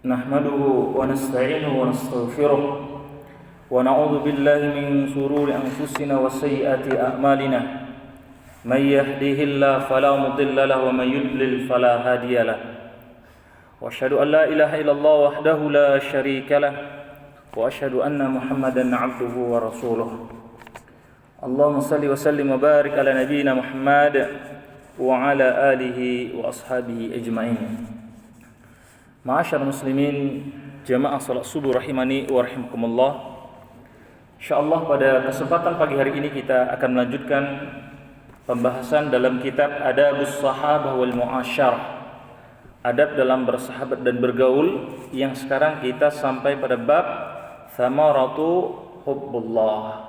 نحمده ونستعينه ونستغفره ونعوذ بالله من شرور أنفسنا وسيئات أعمالنا من يهده الله فلا مضل له ومن يضلل فلا هادي له وأشهد أن لا إله إلا الله وحده لا شريك له وأشهد أن محمدا عبده ورسوله اللهم صل وسلم وبارك على نبينا محمد وعلى آله وأصحابه أجمعين. Ma'asyar muslimin, jamaah salat subuh rahimani wa rahimakumullah. Insyaallah pada kesempatan pagi hari ini kita akan melanjutkan pembahasan dalam kitab Adabus Sahabah wal Mu'asyarah, adab dalam bersahabat dan bergaul, yang sekarang kita sampai pada bab Thamaratu Hubbullah,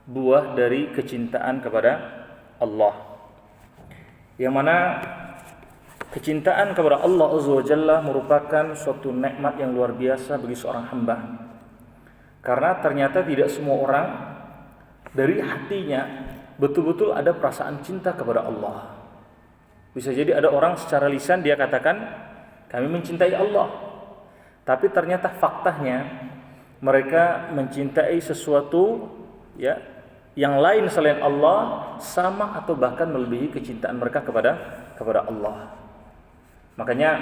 buah dari kecintaan kepada Allah, yang mana kecintaan kepada Allah Azza wa Jalla merupakan suatu nikmat yang luar biasa bagi seorang hamba. Karena ternyata tidak semua orang dari hatinya betul-betul ada perasaan cinta kepada Allah. Bisa jadi ada orang secara lisan dia katakan kami mencintai Allah, tapi ternyata faktanya mereka mencintai sesuatu yang lain selain Allah, sama atau bahkan melebihi kecintaan mereka kepada Allah. Makanya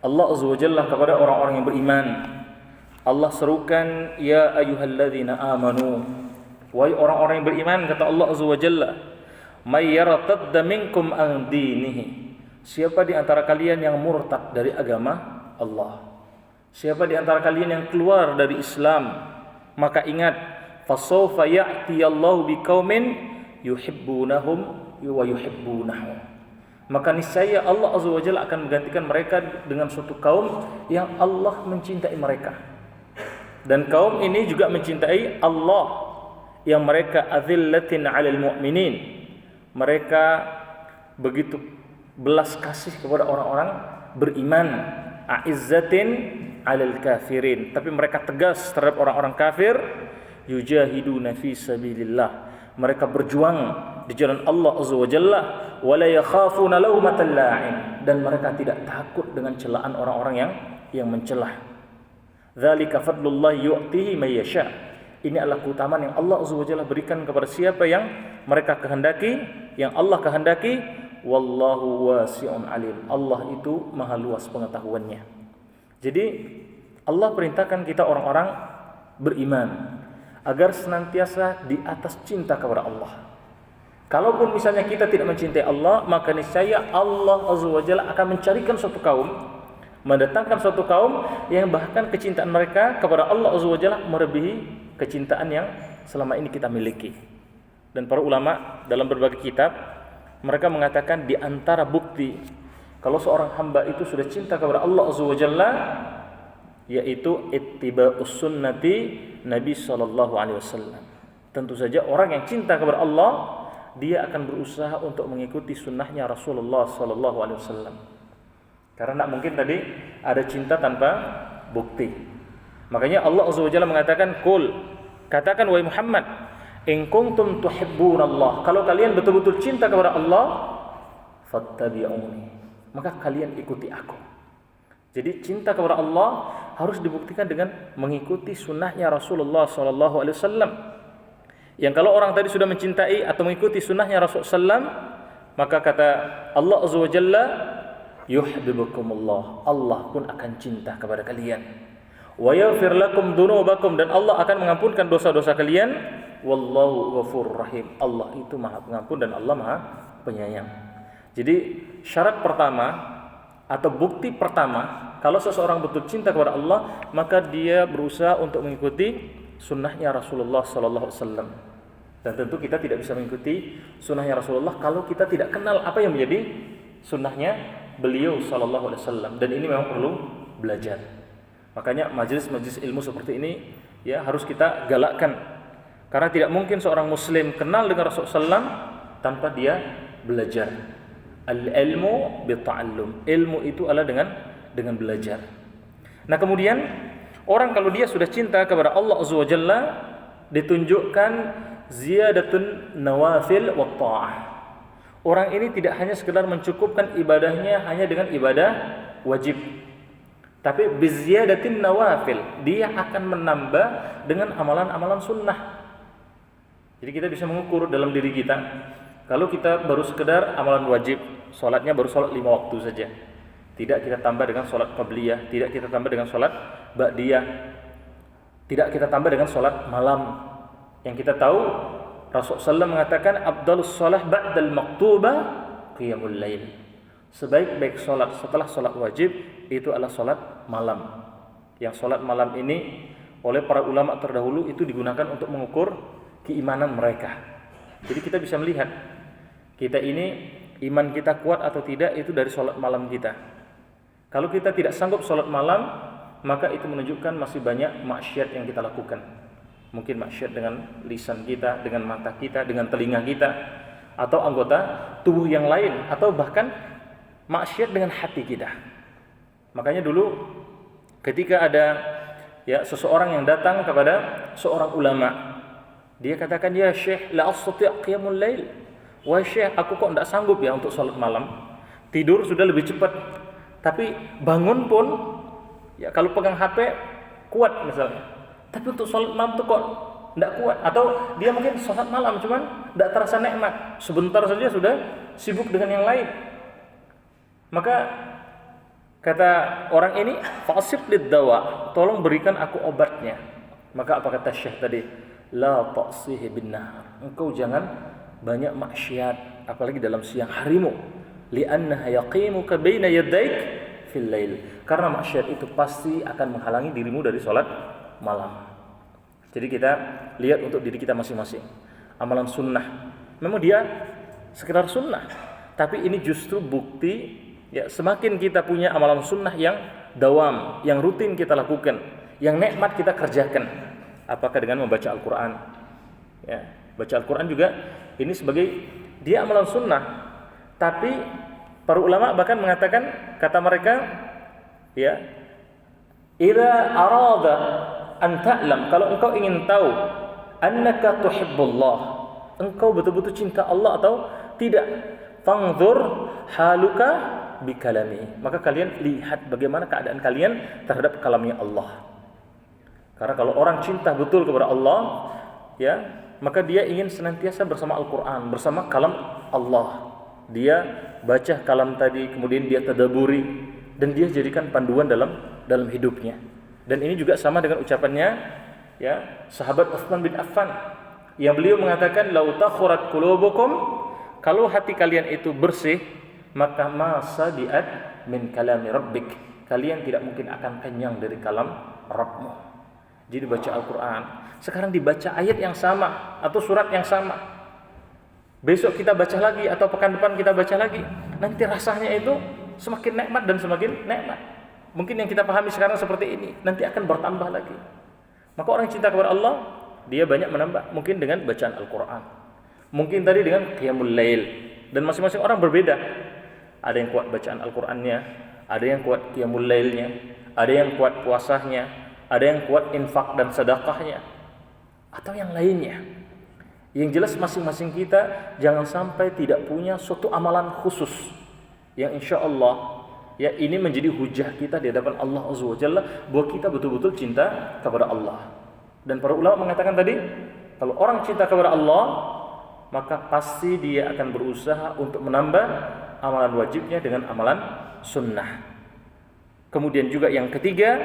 Allah Azza wa Jalla kepada orang-orang yang beriman, Allah serukan, ya ayyuhalladzina amanu, wahai orang-orang yang beriman, kata Allah Azza wa Jalla, may yartadda minkum an dinihi, siapa di antara kalian yang murtad dari agama Allah, siapa di antara kalian yang keluar dari Islam, maka ingat, fasawfa ya'tiyallahu biqaumin yuhibbunahum wa yuhibbunahu, maka niscaya Allah Azza wa Jalla akan menggantikan mereka dengan suatu kaum yang Allah mencintai mereka, dan kaum ini juga mencintai Allah, yang mereka adzillatin 'alal mu'minin, mereka begitu belas kasih kepada orang-orang beriman, a'izzatin 'alal kafirin, tapi mereka tegas terhadap orang-orang kafir, yujahiduna fi sabilillah, mereka berjuang di jalan Allah Azza wa Jalla, wala yakhafuna lawmatal la'in, dan mereka tidak takut dengan celaan orang-orang yang mencelah. Dzalika fadlullah yu'tihi may yasha, ini adalah keutamaan yang Allah Azza wa Jalla berikan kepada siapa yang mereka kehendaki, yang Allah kehendaki. Wallahu wasi'un alim, Allah itu maha luas pengetahuannya. Jadi Allah perintahkan kita orang-orang beriman agar senantiasa di atas cinta kepada Allah. Kalaupun misalnya kita tidak mencintai Allah, maka niscaya Allah Azza wa Jalla akan mencarikan suatu kaum, mendatangkan suatu kaum yang bahkan kecintaan mereka kepada Allah Azza wa Jalla melebihi kecintaan yang selama ini kita miliki. Dan para ulama dalam berbagai kitab, mereka mengatakan di antara bukti kalau seorang hamba itu sudah cinta kepada Allah Azza wa Jalla, yaitu ittiba'us sunnati Nabi sallallahu alaihi wasallam. Tentu saja orang yang cinta kepada Allah, dia akan berusaha untuk mengikuti sunnahnya Rasulullah sallallahu alaihi wasallam. Karena tidak mungkin tadi ada cinta tanpa bukti. Makanya Allah Azza wa Jalla mengatakan, "Qul," katakan wahai Muhammad, "in kuntum tuhibbunallah," kalau kalian betul-betul cinta kepada Allah, fattabi'uni, maka kalian ikuti aku. Jadi cinta kepada Allah harus dibuktikan dengan mengikuti sunnahnya Rasulullah sallallahu alaihi wasallam. Yang kalau orang tadi sudah mencintai atau mengikuti sunnahnya Rasulullah sallam, maka kata Allah Azza wa Jalla, yuhibbukumullah, Allah pun akan cinta kepada kalian. Wa yaghfir lakum dzunubakum, dan Allah akan mengampunkan dosa-dosa kalian. Wallahu ghafurur rahim, Allah itu Maha Pengampun dan Allah Maha Penyayang. Jadi syarat pertama atau bukti pertama kalau seseorang betul cinta kepada Allah, maka dia berusaha untuk mengikuti sunnahnya Rasulullah sallallahu alaihi wasallam. Dan tentu kita tidak bisa mengikuti sunnahnya Rasulullah kalau kita tidak kenal apa yang menjadi sunnahnya beliau sallallahu alaihi wasallam. Dan ini memang perlu belajar. Makanya majelis-majelis ilmu seperti ini harus kita galakkan. Karena tidak mungkin seorang muslim kenal dengan Rasulullah sallam tanpa dia belajar. Al-ilmu bita'allum, ilmu itu adalah dengan belajar. Nah, kemudian orang kalau dia sudah cinta kepada Allah Azza wa Jalla, ditunjukkan ziyadatun nawafil wa ta'ah. Orang ini tidak hanya sekedar mencukupkan ibadahnya hanya dengan ibadah wajib, Tapi biziyadatin nawafil, dia akan menambah dengan amalan-amalan sunnah. Jadi kita bisa mengukur dalam diri kita. Kalau kita baru sekedar amalan wajib, sholatnya baru sholat 5 waktu saja, tidak kita tambah dengan sholat qabliyah, tidak kita tambah dengan sholat ba'diyah, tidak kita tambah dengan sholat malam. Yang kita tahu Rasulullah SAW mengatakan afdhalus shalah ba'dal maktuba qiyamul lail. Sebaik-baik sholat setelah sholat wajib itu adalah sholat malam. Yang sholat malam ini oleh para ulama terdahulu itu digunakan untuk mengukur keimanan mereka. Jadi kita bisa melihat kita ini iman kita kuat atau tidak itu dari sholat malam kita. Kalau kita tidak sanggup sholat malam, maka itu menunjukkan masih banyak maksiat yang kita lakukan. Mungkin maksiat dengan lisan kita, dengan mata kita, dengan telinga kita, atau anggota tubuh yang lain, atau bahkan maksiat dengan hati kita. Makanya dulu ketika ada seseorang yang datang kepada seorang ulama, dia katakan, "Ya Syekh, la astati' qiyamul lail." Wahai Syekh, aku kok tidak sanggup ya untuk sholat malam. Tidur sudah lebih cepat, tapi bangun pun ya kalau pegang HP kuat misalnya. Tapi untuk sholat malam tuh kok tidak kuat. Atau dia mungkin sholat malam cuman tidak terasa nikmat. Sebentar saja sudah sibuk dengan yang lain. Maka kata orang ini, "Fasib lid-dawa." Tolong berikan aku obatnya. Maka apa kata Syekh tadi? La ta'sihi bin nahar. Engkau jangan banyak maksiat apalagi dalam siang harimu. Li'annaha yaqimuka baina yadaik fil lail. Karena maksiat itu pasti akan menghalangi dirimu dari sholat malam. Jadi kita lihat untuk diri kita masing-masing. Amalan sunnah memang dia sekedar sunnah, tapi ini justru bukti ya semakin kita punya amalan sunnah yang dawam, yang rutin kita lakukan, yang nikmat kita kerjakan. Apakah dengan membaca Al-Quran? Ya, baca Al-Quran juga ini sebagai dia amalan sunnah. Tapi para ulama bahkan mengatakan, kata mereka, ya, idza arada an ta'lam, kalau engkau ingin tahu annaka tuhibbullah, engkau betul-betul cinta Allah atau tidak, fanzur haluka bikalami, maka kalian lihat bagaimana keadaan kalian terhadap kalamnya Allah. Karena kalau orang cinta betul kepada Allah, ya, maka dia ingin senantiasa bersama Al-Quran, bersama kalam Allah. Dia baca kalam tadi, kemudian dia tadaburi, dan dia jadikan panduan dalam hidupnya. Dan ini juga sama dengan ucapannya ya sahabat Utsman bin Affan yang beliau mengatakan, "Lau takhurat qulubukum," kalau hati kalian itu bersih, maka masa diat min kalami rabbik, kalian tidak mungkin akan kenyang dari kalam Rabbmu. Jadi baca Al-Quran, sekarang dibaca ayat yang sama atau surat yang sama, besok kita baca lagi atau pekan depan kita baca lagi, nanti rasanya itu semakin nikmat dan semakin nikmat. Mungkin yang kita pahami sekarang seperti ini, nanti akan bertambah lagi. Maka orang cinta kepada Allah, dia banyak menambah, mungkin dengan bacaan Al-Quran, mungkin tadi dengan qiyamul lail, dan masing-masing orang berbeda. Ada yang kuat bacaan Al-Qurannya, ada yang kuat qiyamul lailnya, ada yang kuat puasanya, ada yang kuat infak dan sedekahnya, atau yang lainnya. Yang jelas masing-masing kita jangan sampai tidak punya suatu amalan khusus yang insya Allah ya ini menjadi hujah kita di hadapan Allah Azza wa Jalla bahwa kita betul-betul cinta kepada Allah. Dan para ulama mengatakan tadi, kalau orang cinta kepada Allah, maka pasti dia akan berusaha untuk menambah amalan wajibnya dengan amalan sunnah. Kemudian juga yang ketiga,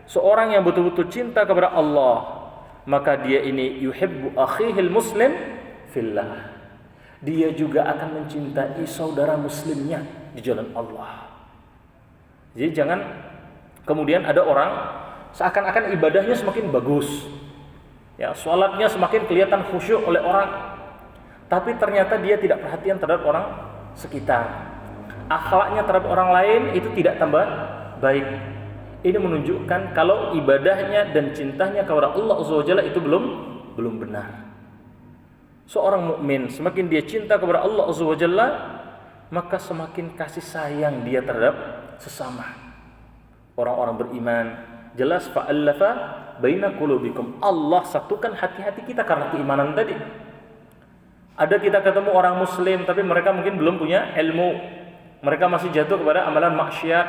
seorang yang betul-betul cinta kepada Allah, maka dia ini yuhibbu akhihil muslim fillah. Dia juga akan mencintai saudara muslimnya di jalan Allah. Jadi jangan kemudian ada orang seakan-akan ibadahnya semakin bagus, ya, sholatnya semakin kelihatan khusyuk oleh orang, tapi ternyata dia tidak perhatian terhadap orang sekitar. Akhlaknya terhadap orang lain itu tidak tambah baik. Ini menunjukkan kalau ibadahnya dan cintanya kepada Allah Azza wa Jalla itu belum benar. Seorang mukmin semakin dia cinta kepada Allah Azza wa Jalla, maka semakin kasih sayang dia terhadap sesama. Orang-orang beriman, jelas fa'allafa baina qulubikum. Allah satukan hati-hati kita karena keimanan tadi. Ada kita ketemu orang muslim tapi mereka mungkin belum punya ilmu. Mereka masih jatuh kepada amalan maksiat.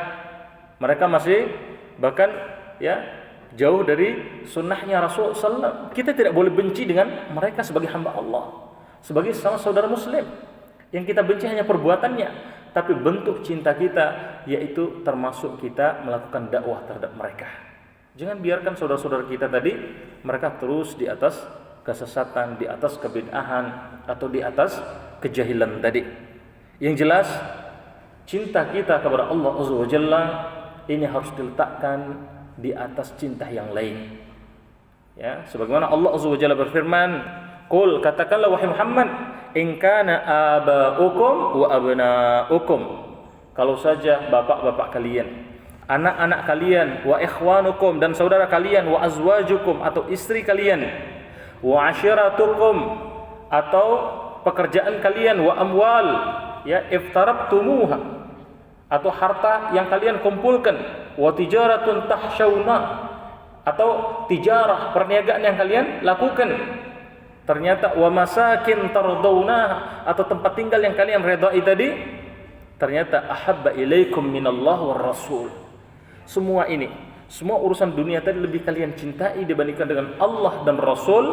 Mereka masih bahkan ya jauh dari sunnahnya Rasul SAW. Kita tidak boleh benci dengan mereka sebagai hamba Allah, sebagai sama saudara muslim. Yang kita benci hanya perbuatannya, tapi bentuk cinta kita yaitu termasuk kita melakukan dakwah terhadap mereka. Jangan biarkan saudara-saudara kita tadi mereka terus di atas kesesatan, di atas kebid'ahan, atau di atas kejahilan tadi. Yang jelas cinta kita kepada Allah Azza wa Jalla ini harus diletakkan di atas cinta yang lain. Ya, sebagaimana Allah Azza wa Jalla berfirman, "Qul," katakanlah wahai Muhammad, "in kana aba'ukum wa abna'ukum." Kalau saja bapak-bapak kalian, anak-anak kalian, wa ikhwanukum, dan saudara kalian, wa azwajukum, atau istri kalian, wa ashiratukum, atau pekerjaan kalian, wa amwal, ya iftarabtumuha, atau harta yang kalian kumpulkan, wa tijaratun tahsyawna, atau tijarah, perniagaan yang kalian lakukan. Ternyata wa masakin tardawna, atau tempat tinggal yang kalian redai tadi, ternyata ahabba ilaikum minallah war rasul. Semua ini, semua urusan dunia tadi lebih kalian cintai dibandingkan dengan Allah dan Rasul.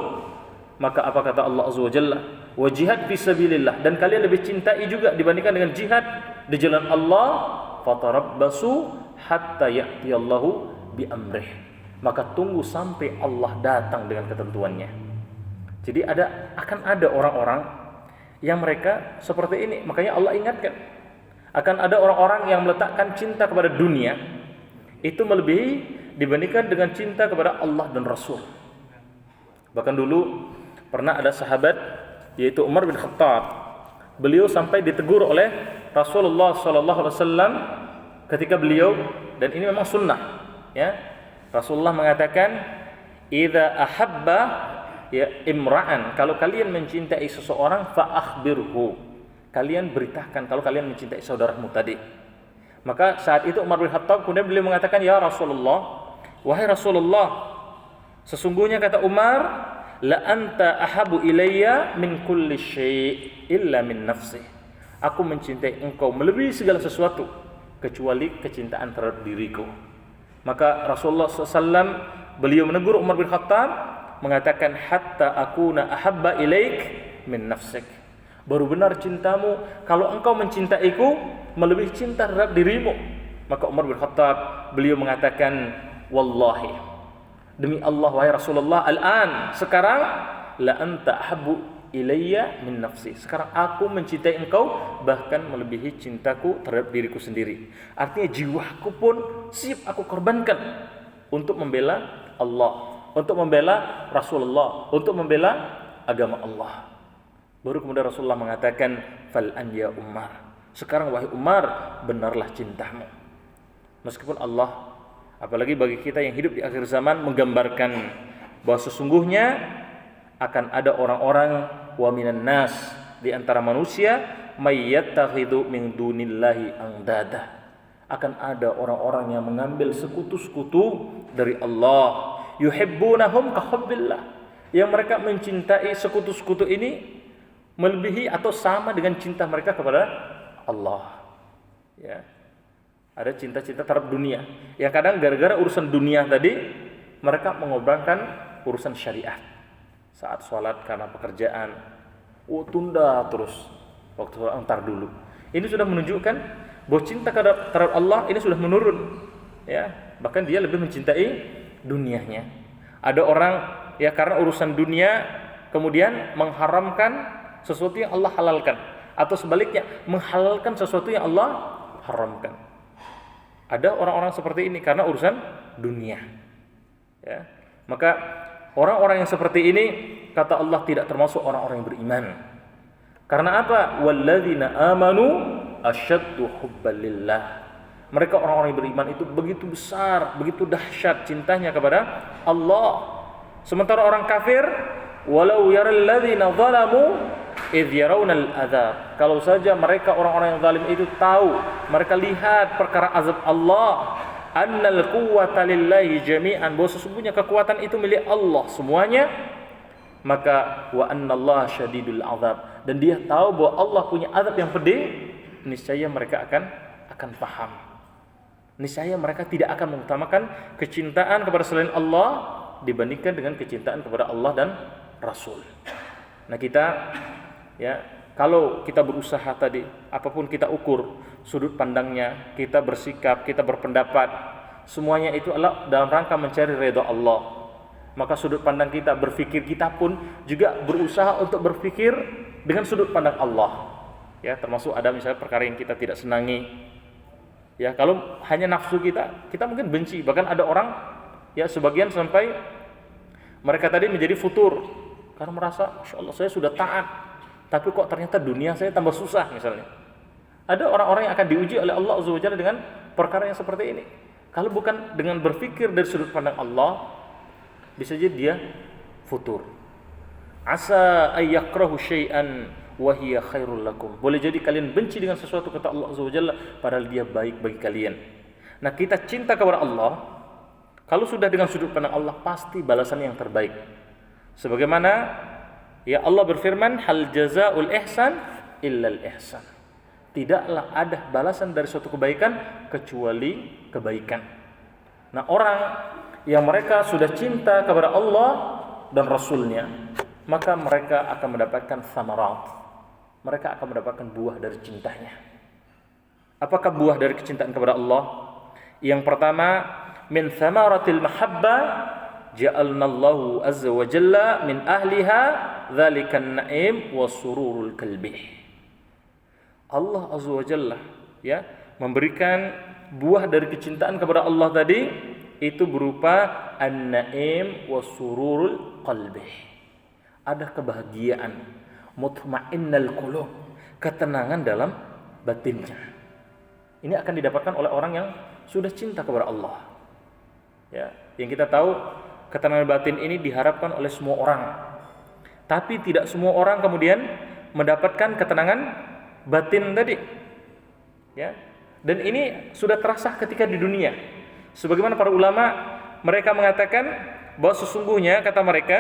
Maka apa kata Allah Azza wa Jalla? Wa jihad fi sabilillah, dan kalian lebih cintai juga dibandingkan dengan jihad di jalan Allah. Fatarabbasu hatta ya'tiyallahu bi amrih. Maka tunggu sampai Allah datang dengan ketentuannya. Jadi akan ada orang-orang yang mereka seperti ini. Makanya Allah ingatkan, akan ada orang-orang yang meletakkan cinta kepada dunia itu melebihi dibandingkan dengan cinta kepada Allah dan Rasul. Bahkan dulu pernah ada sahabat yaitu Umar bin Khattab. Beliau sampai ditegur oleh Rasulullah SAW ketika beliau, dan ini memang sunnah, ya. Rasulullah mengatakan, "Idza ahabba ya imra'an," kalau kalian mencintai seseorang, fa akhbirhu, kalian beritakan kalau kalian mencintai saudaramu tadi. Maka saat itu Umar bin Khattab kemudian beliau mengatakan, "Ya Rasulullah, wahai Rasulullah, sesungguhnya," kata Umar, "la anta ahabu ilayya min kulli syai' illa min nafsi." Aku mencintai engkau melebihi segala sesuatu kecuali kecintaan terhadap diriku. Maka Rasulullah SAW beliau menegur Umar bin Khattab mengatakan, "Hatta akuna ahabba ilaik min nafsik." Baru benar cintamu kalau engkau mencintaiku melebihi cinta terhadap dirimu. Maka Umar bin Khattab beliau mengatakan, "Wallahi, demi Allah wahai Rasulullah, al-an, sekarang, la anta ahabbu ilayya min nafsi." Sekarang aku mencintai engkau bahkan melebihi cintaku terhadap diriku sendiri. Artinya jiwaku pun siap aku korbankan untuk membela Allah, untuk membela Rasulullah, untuk membela agama Allah. Baru kemudian Rasulullah mengatakan, "Fal'an ya Umar." Sekarang wahai Umar, benarlah cintamu. Meskipun Allah, apalagi bagi kita yang hidup di akhir zaman, menggambarkan bahwa sesungguhnya akan ada orang-orang, wa minan nas, di antara manusia, may yattakhidhu min dunillahi andada. Akan ada orang-orang yang mengambil sekutu-sekutu dari Allah. Yuhibbunahum ka hubbillah, yang mereka mencintai sekutu-sekutu ini melebihi atau sama dengan cinta mereka kepada Allah. Ya. Ada cinta-cinta terhadap dunia. Yang kadang gara-gara urusan dunia tadi mereka mengorbankan urusan syariat. Saat sholat karena pekerjaan, tunda terus. Waktu sholat entar dulu. Ini sudah menunjukkan bahwa cinta terhadap Allah ini sudah menurun. Ya, bahkan dia lebih mencintai dunianya. Ada orang ya karena urusan dunia kemudian mengharamkan sesuatu yang Allah halalkan, atau sebaliknya menghalalkan sesuatu yang Allah haramkan. Ada orang-orang seperti ini karena urusan dunia. Ya. Maka orang-orang yang seperti ini kata Allah tidak termasuk orang-orang yang beriman. Karena apa? Walladzina amanu asyaddu hubban lillah. Mereka orang-orang yang beriman itu begitu besar, begitu dahsyat cintanya kepada Allah. Sementara orang kafir, walau yaral ladzina zalamu idh yarawnal adzab. Kalau saja mereka orang-orang yang zalim itu tahu, mereka lihat perkara azab Allah, annal quwwata lillahi jami'an, bahwa sesungguhnya kekuatan itu milik Allah semuanya, maka wa annallaha syadidul azab, dan dia tahu bahwa Allah punya azab yang pedih, niscaya mereka akan paham. niscaya mereka tidak akan mengutamakan kecintaan kepada selain Allah dibandingkan dengan kecintaan kepada Allah dan Rasul. Nah kita, ya, kalau kita berusaha tadi, apapun kita ukur sudut pandangnya, kita bersikap, kita berpendapat, semuanya itu adalah dalam rangka mencari ridha Allah. Maka sudut pandang kita, berpikir kita pun juga berusaha untuk berpikir dengan sudut pandang Allah. Ya, termasuk ada misalnya perkara yang kita tidak senangi. Ya, kalau hanya nafsu kita mungkin benci. Bahkan ada orang, ya, sebagian sampai mereka tadi menjadi futur karena merasa, Masya Allah saya sudah taat, tapi kok ternyata dunia saya tambah susah misalnya. Ada orang-orang yang akan diuji oleh Allah Azza wa Jalla dengan perkara yang seperti ini. Kalau bukan dengan berpikir dari sudut pandang Allah, bisa jadi dia futur. Asa ayyakrahu syai'an wa hiya khairul lakum. Boleh jadi kalian benci dengan sesuatu kata Allah Azza wa Jalla padahal dia baik bagi kalian. Nah, kita cinta kepada Allah, kalau sudah dengan sudut pandang Allah pasti balasan yang terbaik. Sebagaimana ya Allah berfirman, hal jazaa'ul ihsan illal ihsan. Tidaklah ada balasan dari suatu kebaikan kecuali kebaikan. Nah, orang yang mereka sudah cinta kepada Allah dan Rasulnya, maka mereka akan mendapatkan thamarat. Mereka akan mendapatkan buah dari cintanya. Apakah buah dari kecintaan kepada Allah? Yang pertama, min thamaratil mahabba ja'alnallahu azza wa jalla min ahliha dzalikan na'im wa sururul qalbi. Allah azza wa jalla, ya, memberikan buah dari kecintaan kepada Allah tadi itu berupa an-na'im wa sururul qalbi. Ada kebahagiaan, mutmainnal qulub, ketenangan dalam batinnya. Ini akan didapatkan oleh orang yang sudah cinta kepada Allah. Ya, yang kita tahu ketenangan batin ini diharapkan oleh semua orang. Tapi tidak semua orang kemudian mendapatkan ketenangan batin tadi. Ya. Dan ini sudah terasa ketika di dunia. Sebagaimana para ulama mereka mengatakan bahwa sesungguhnya kata mereka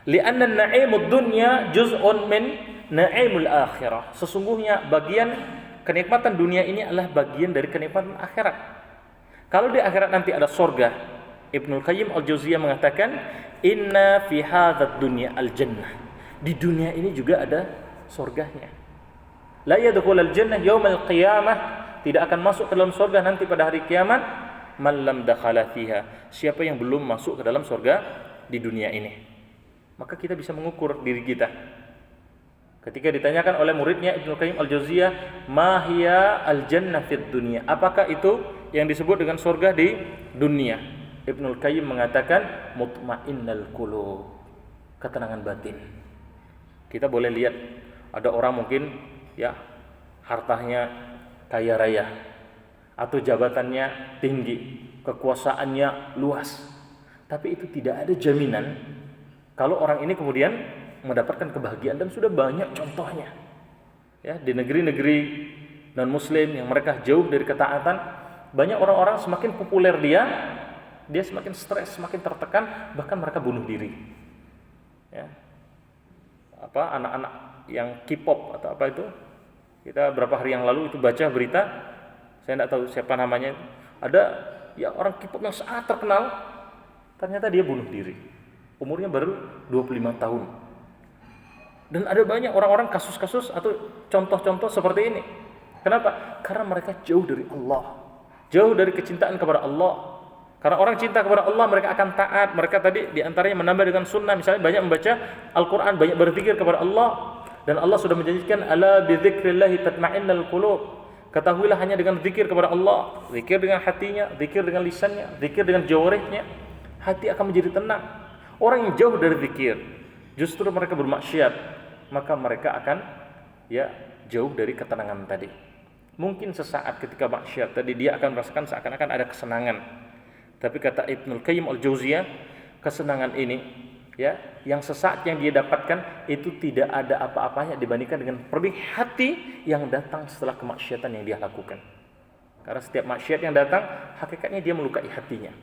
li'anna na'imud dunya juz'un min na'imul akhirah. Sesungguhnya bagian kenikmatan dunia ini adalah bagian dari kenikmatan akhirat. Kalau di akhirat nanti ada surga, Ibnul Qayyim Al-Jauziyah mengatakan inna fi hadzal dunya al-jannah. Di dunia ini juga ada surganya. La yadkhulul jannah yaumal qiyamah, tidak akan masuk ke dalam surga nanti pada hari kiamat man lam dakhala fiha, siapa yang belum masuk ke dalam surga di dunia ini. Maka kita bisa mengukur diri kita. Ketika ditanyakan oleh muridnya Ibnu Qayyim Al-Jauziyah, ma hiya al-jannah fid dunya? Apakah itu yang disebut dengan surga di dunia? Ibnu Qayyim mengatakan mutmainnal qulub, ketenangan batin. Kita boleh lihat ada orang mungkin ya hartanya kaya raya atau jabatannya tinggi, kekuasaannya luas. Tapi itu tidak ada jaminan kalau orang ini kemudian mendapatkan kebahagiaan, dan sudah banyak contohnya. Ya, di negeri-negeri non-muslim yang mereka jauh dari ketaatan, banyak orang-orang semakin populer dia semakin stres, semakin tertekan, bahkan mereka bunuh diri. Ya. Anak-anak yang K-pop atau apa itu? Kita beberapa hari yang lalu itu baca berita, saya tidak tahu siapa namanya. Ada ya orang K-pop yang sangat terkenal, ternyata dia bunuh diri. Umurnya baru 25 tahun. Dan ada banyak orang-orang kasus-kasus atau contoh-contoh seperti ini. Kenapa? Karena mereka jauh dari Allah, jauh dari kecintaan kepada Allah. Karena orang cinta kepada Allah, mereka akan taat. Mereka tadi diantaranya menambah dengan sunnah, misalnya banyak membaca Al-Quran, banyak berzikir kepada Allah. Dan Allah sudah menjanjikan, ala bidzikrillahi tatma'innal qulub. Ketahuilah hanya dengan zikir kepada Allah, zikir dengan hatinya, zikir dengan lisannya, zikir dengan jawarihnya, hati akan menjadi tenang. Orang yang jauh dari zikir, justru mereka bermaksiat, maka mereka akan ya jauh dari ketenangan tadi. Mungkin sesaat ketika maksiat tadi dia akan merasakan seakan-akan ada kesenangan. Tapi kata Ibnul Qayyim Al-Jauziyah, kesenangan ini ya yang sesaat yang dia dapatkan itu tidak ada apa-apanya dibandingkan dengan perih hati yang datang setelah kemaksiatan yang dia lakukan. Karena setiap maksiat yang datang hakikatnya dia melukai hatinya.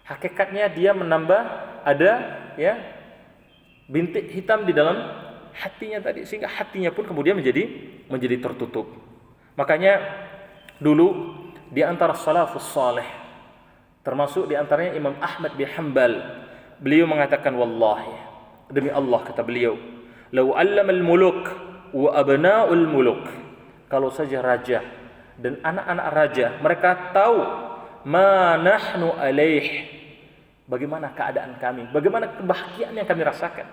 Hakikatnya dia menambah ada ya bintik hitam di dalam hatinya tadi, sehingga hatinya pun kemudian menjadi tertutup. Makanya dulu di antara salafus salih, termasuk di antaranya Imam Ahmad bin Hanbal. Beliau mengatakan, wallahi, demi Allah kata beliau, lau allamal muluk wa abna'ul muluk, kalau saja raja dan anak-anak raja mereka tahu ma nahnu alaih, bagaimana keadaan kami, bagaimana kebahagiaan yang kami rasakan,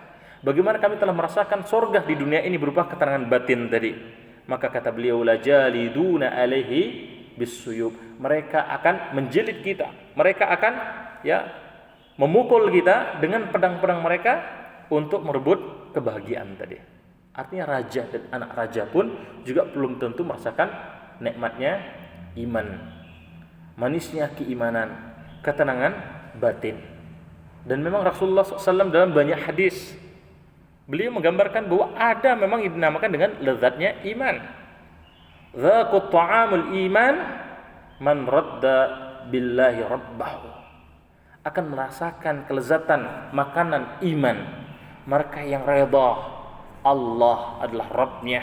bagaimana kami telah merasakan surga di dunia ini berupa keterangan batin tadi, maka kata beliau, la jaliduna alaihi bisuyub, mereka akan menjilid kita, mereka akan memukul kita dengan pedang-pedang mereka untuk merebut kebahagiaan tadi. Artinya raja dan anak raja pun juga belum tentu merasakan nikmatnya iman, manisnya keimanan, ketenangan batin. Dan memang Rasulullah SAW dalam banyak hadis beliau menggambarkan bahwa ada memang yang dinamakan dengan lezatnya iman. Dzaqut ta'amul iman man radda billahi rabbahu, akan merasakan kelezatan makanan iman mereka yang reda Allah adalah Rabbnya,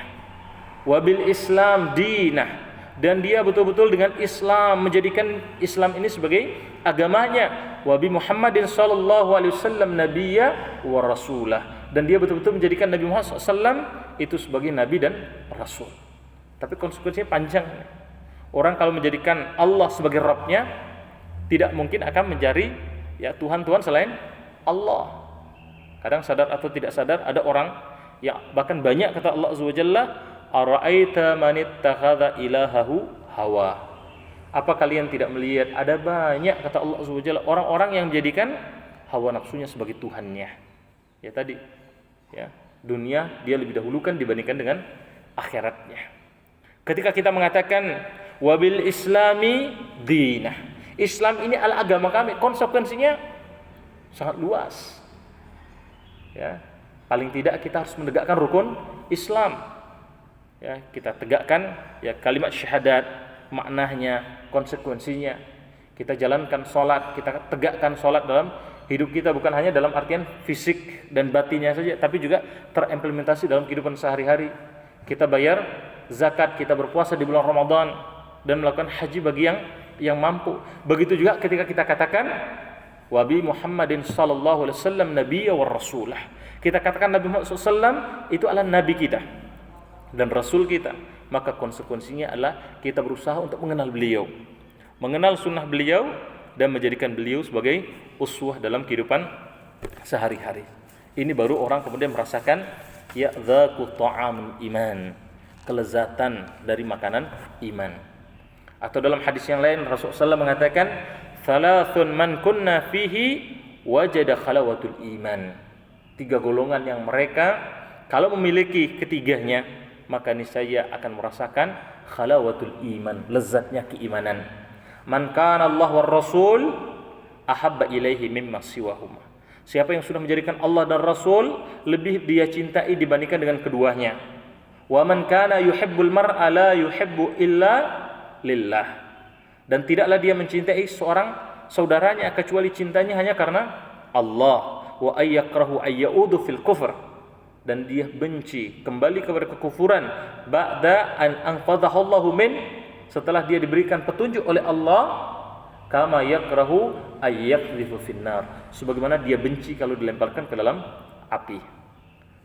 wabil Islam dinah, dan dia betul-betul dengan Islam menjadikan Islam ini sebagai agamanya, wabi Muhammadin sallallahu alaihi wasallam nabiyya wa rasulah, dan dia betul-betul menjadikan Nabi Muhammad SAW itu sebagai nabi dan rasul. Tapi konsekuensinya panjang. Orang kalau menjadikan Allah sebagai Rabbnya, tidak mungkin akan mencari Tuhan-Tuhan selain Allah. Kadang sadar atau tidak sadar ada orang yang bahkan banyak, kata Allah Azza wa Jalla, ara'aita man ittakhadha ilahahu hawa. Apa kalian tidak melihat ada banyak, kata Allah Azza wa Jalla, orang-orang yang menjadikan hawa nafsunya sebagai tuhannya. Ya tadi, dunia dia lebih dahulukan dibandingkan dengan akhiratnya. Ketika kita mengatakan wabil islami dinah, Islam ini adalah agama kami, konsekuensinya sangat luas. Paling tidak kita harus menegakkan rukun Islam. Kita tegakkan kalimat syahadat, maknanya, konsekuensinya. Kita jalankan sholat, kita tegakkan sholat dalam hidup kita, bukan hanya dalam artian fisik dan batinnya saja, tapi juga terimplementasi dalam kehidupan sehari-hari. Kita bayar zakat, kita berpuasa di bulan Ramadan, dan melakukan haji bagi yang mampu. Begitu juga ketika kita katakan wabi Muhammadin sallallahu alaihi wasallam nabiyya wa rasulah, kita katakan Nabi Muhammad SAW itu adalah nabi kita dan rasul kita, maka konsekuensinya adalah kita berusaha untuk mengenal beliau, mengenal sunnah beliau, dan menjadikan beliau sebagai uswah dalam kehidupan sehari-hari. Ini baru orang kemudian merasakan dzaqut ta'amul iman, kelezatan dari makanan iman. Atau dalam hadis yang lain Rasulullah SAW mengatakan, thalathun man kunna fihi wajada khalawatul iman. 3 golongan yang mereka kalau memiliki ketiganya, maka niscaya akan merasakan khalawatul iman, lezatnya keimanan. Man kana Allah war rasul ahabba ilaihi mimma siwahuma. Siapa yang sudah menjadikan Allah dan Rasul lebih dia cintai dibandingkan dengan keduanya. Wa man kana yuhibbul mar'a la yuhibbu illa lillah. Dan tidaklah dia mencintai seorang saudaranya kecuali cintanya hanya karena Allah. Wa ayyakrahu ayyaudu fil kufr, dan dia benci kembali kepada kekufuran ba'da an anfadhahu Allahu min, setelah dia diberikan petunjuk oleh Allah, kama yakrahu ayyaqdhifu finnar, sebagaimana dia benci kalau dilemparkan ke dalam api.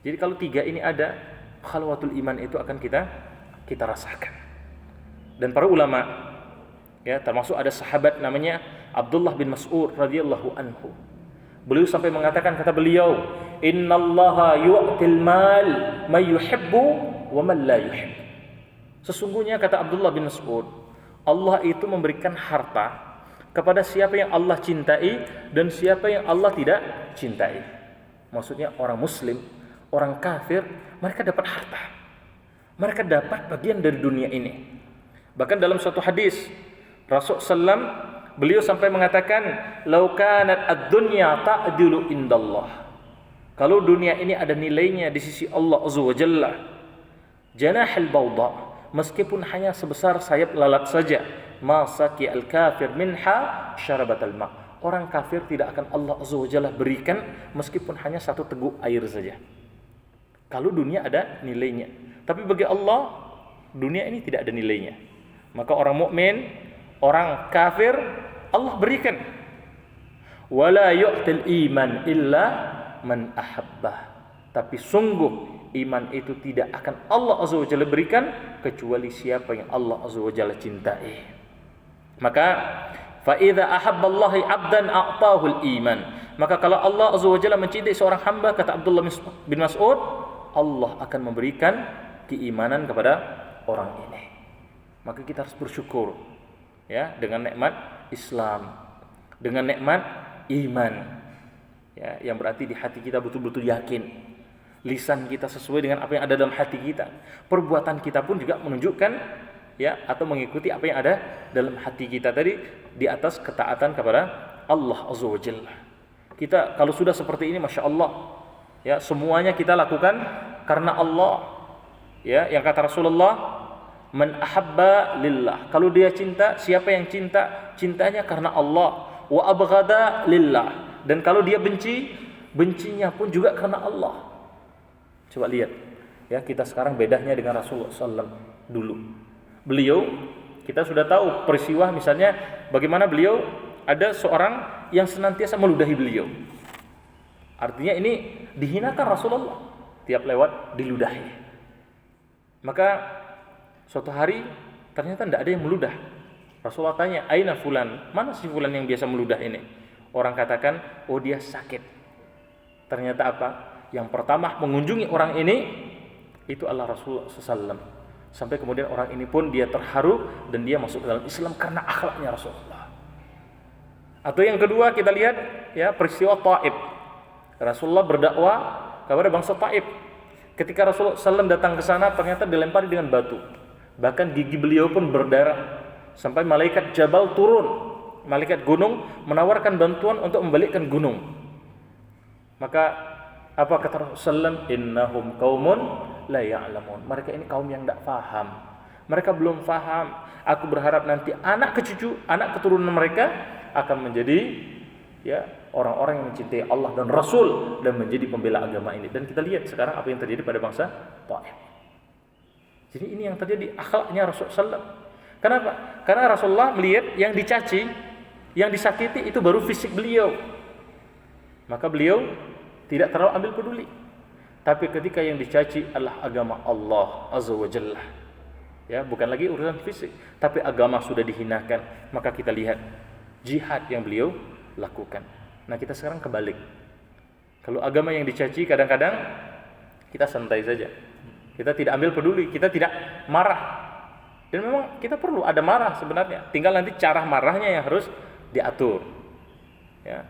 Jadi kalau 3 ini ada, khalwatul iman itu akan kita rasakan. Dan para ulama, termasuk ada sahabat namanya Abdullah bin Mas'ud radhiyallahu anhu. Beliau sampai mengatakan, kata beliau, innallaha yu'til mal may yuhibbu wa man la yuhib. Sesungguhnya, kata Abdullah bin Mas'ud, Allah itu memberikan harta kepada siapa yang Allah cintai dan siapa yang Allah tidak cintai. Maksudnya orang muslim, orang kafir, mereka dapat harta, mereka dapat bagian dari dunia ini. Bahkan dalam suatu hadis Rasulullah SAW beliau sampai mengatakan, lau kanat ad-dunya ta'dilu indallah, kalau dunia ini ada nilainya di sisi Allah Azza wa Jalla, janahal bawda, meskipun hanya sebesar sayap lalat saja, ma saqi al-kafir minha syarabatal ma, orang kafir tidak akan Allah Azza wa Jalla berikan meskipun hanya 1 teguk air saja. Kalau dunia ada nilainya, tapi bagi Allah dunia ini tidak ada nilainya. Maka orang mukmin, orang kafir Allah berikan. Wala yu'til iman illa man ahabbah. Tapi sungguh iman itu tidak akan Allah Azza wa Jalla berikan kecuali siapa yang Allah Azza wa Jalla cintai. Maka fa idza ahabballahi 'abdan a'tahul iman. Maka kalau Allah Azza wa Jalla mencintai seorang hamba, kata Abdullah bin Mas'ud, Allah akan memberikan keimanan kepada orang ini. Maka kita harus bersyukur ya dengan nikmat Islam, dengan nikmat iman. Ya, yang berarti di hati kita betul-betul yakin. Lisan kita sesuai dengan apa yang ada dalam hati kita. Perbuatan kita pun juga menunjukkan ya atau mengikuti apa yang ada dalam hati kita tadi di atas ketaatan kepada Allah Azza wa Jalla. Kita kalau sudah seperti ini, masya Allah, ya semuanya kita lakukan karena Allah. Ya, yang kata Rasulullah, man ahabba lillah. Kalau dia cinta, siapa yang cinta, cintanya karena Allah. Wa abghada lillah. Dan kalau dia benci, bencinya pun juga karena Allah. Coba lihat, ya kita sekarang bedanya dengan Rasulullah SAW dulu. Beliau, kita sudah tahu peristiwa misalnya bagaimana beliau ada seorang yang senantiasa meludahi beliau. Artinya ini dihinakan Rasulullah, tiap lewat diludahi. Maka suatu hari ternyata tidak ada yang meludah. Rasulullah tanya, aina fulan, mana si fulan yang biasa meludah ini? Orang katakan, oh dia sakit. Ternyata apa? Yang pertama mengunjungi orang ini itu adalah Rasulullah SAW. Sampai kemudian orang ini pun dia terharu dan dia masuk ke dalam Islam karena akhlaknya Rasulullah. Atau yang kedua kita lihat ya peristiwa Taif. Rasulullah berdakwah kepada bangsa Taif. Ketika Rasulullah SAW datang ke sana ternyata dilempari dengan batu. Bahkan gigi beliau pun berdarah. Sampai malaikat Jabal turun. Malaikat gunung menawarkan bantuan untuk membalikkan gunung. Maka apa kata Rasulullah? Innahum qaumun la ya'lamun. Mereka ini kaum yang tidak faham. Mereka belum faham. Aku berharap nanti anak kecucu, anak keturunan mereka akan menjadi ya orang-orang yang mencintai Allah dan Rasul dan menjadi pembela agama ini. Dan kita lihat sekarang apa yang terjadi pada bangsa Taif. Jadi ini yang terjadi akhlaknya Rasulullah. Kenapa? Karena Rasulullah melihat yang dicaci, yang disakiti itu baru fisik beliau. Maka beliau tidak terlalu ambil peduli. Tapi ketika yang dicaci adalah agama Allah Azza wa Jalla, ya bukan lagi urusan fisik, tapi agama sudah dihinakan, maka kita lihat jihad yang beliau lakukan. Nah kita sekarang kebalik. Kalau agama yang dicaci kadang-kadang kita santai saja, kita tidak ambil peduli, kita tidak marah. Dan memang kita perlu ada marah sebenarnya, tinggal nanti cara marahnya yang harus diatur. Ya.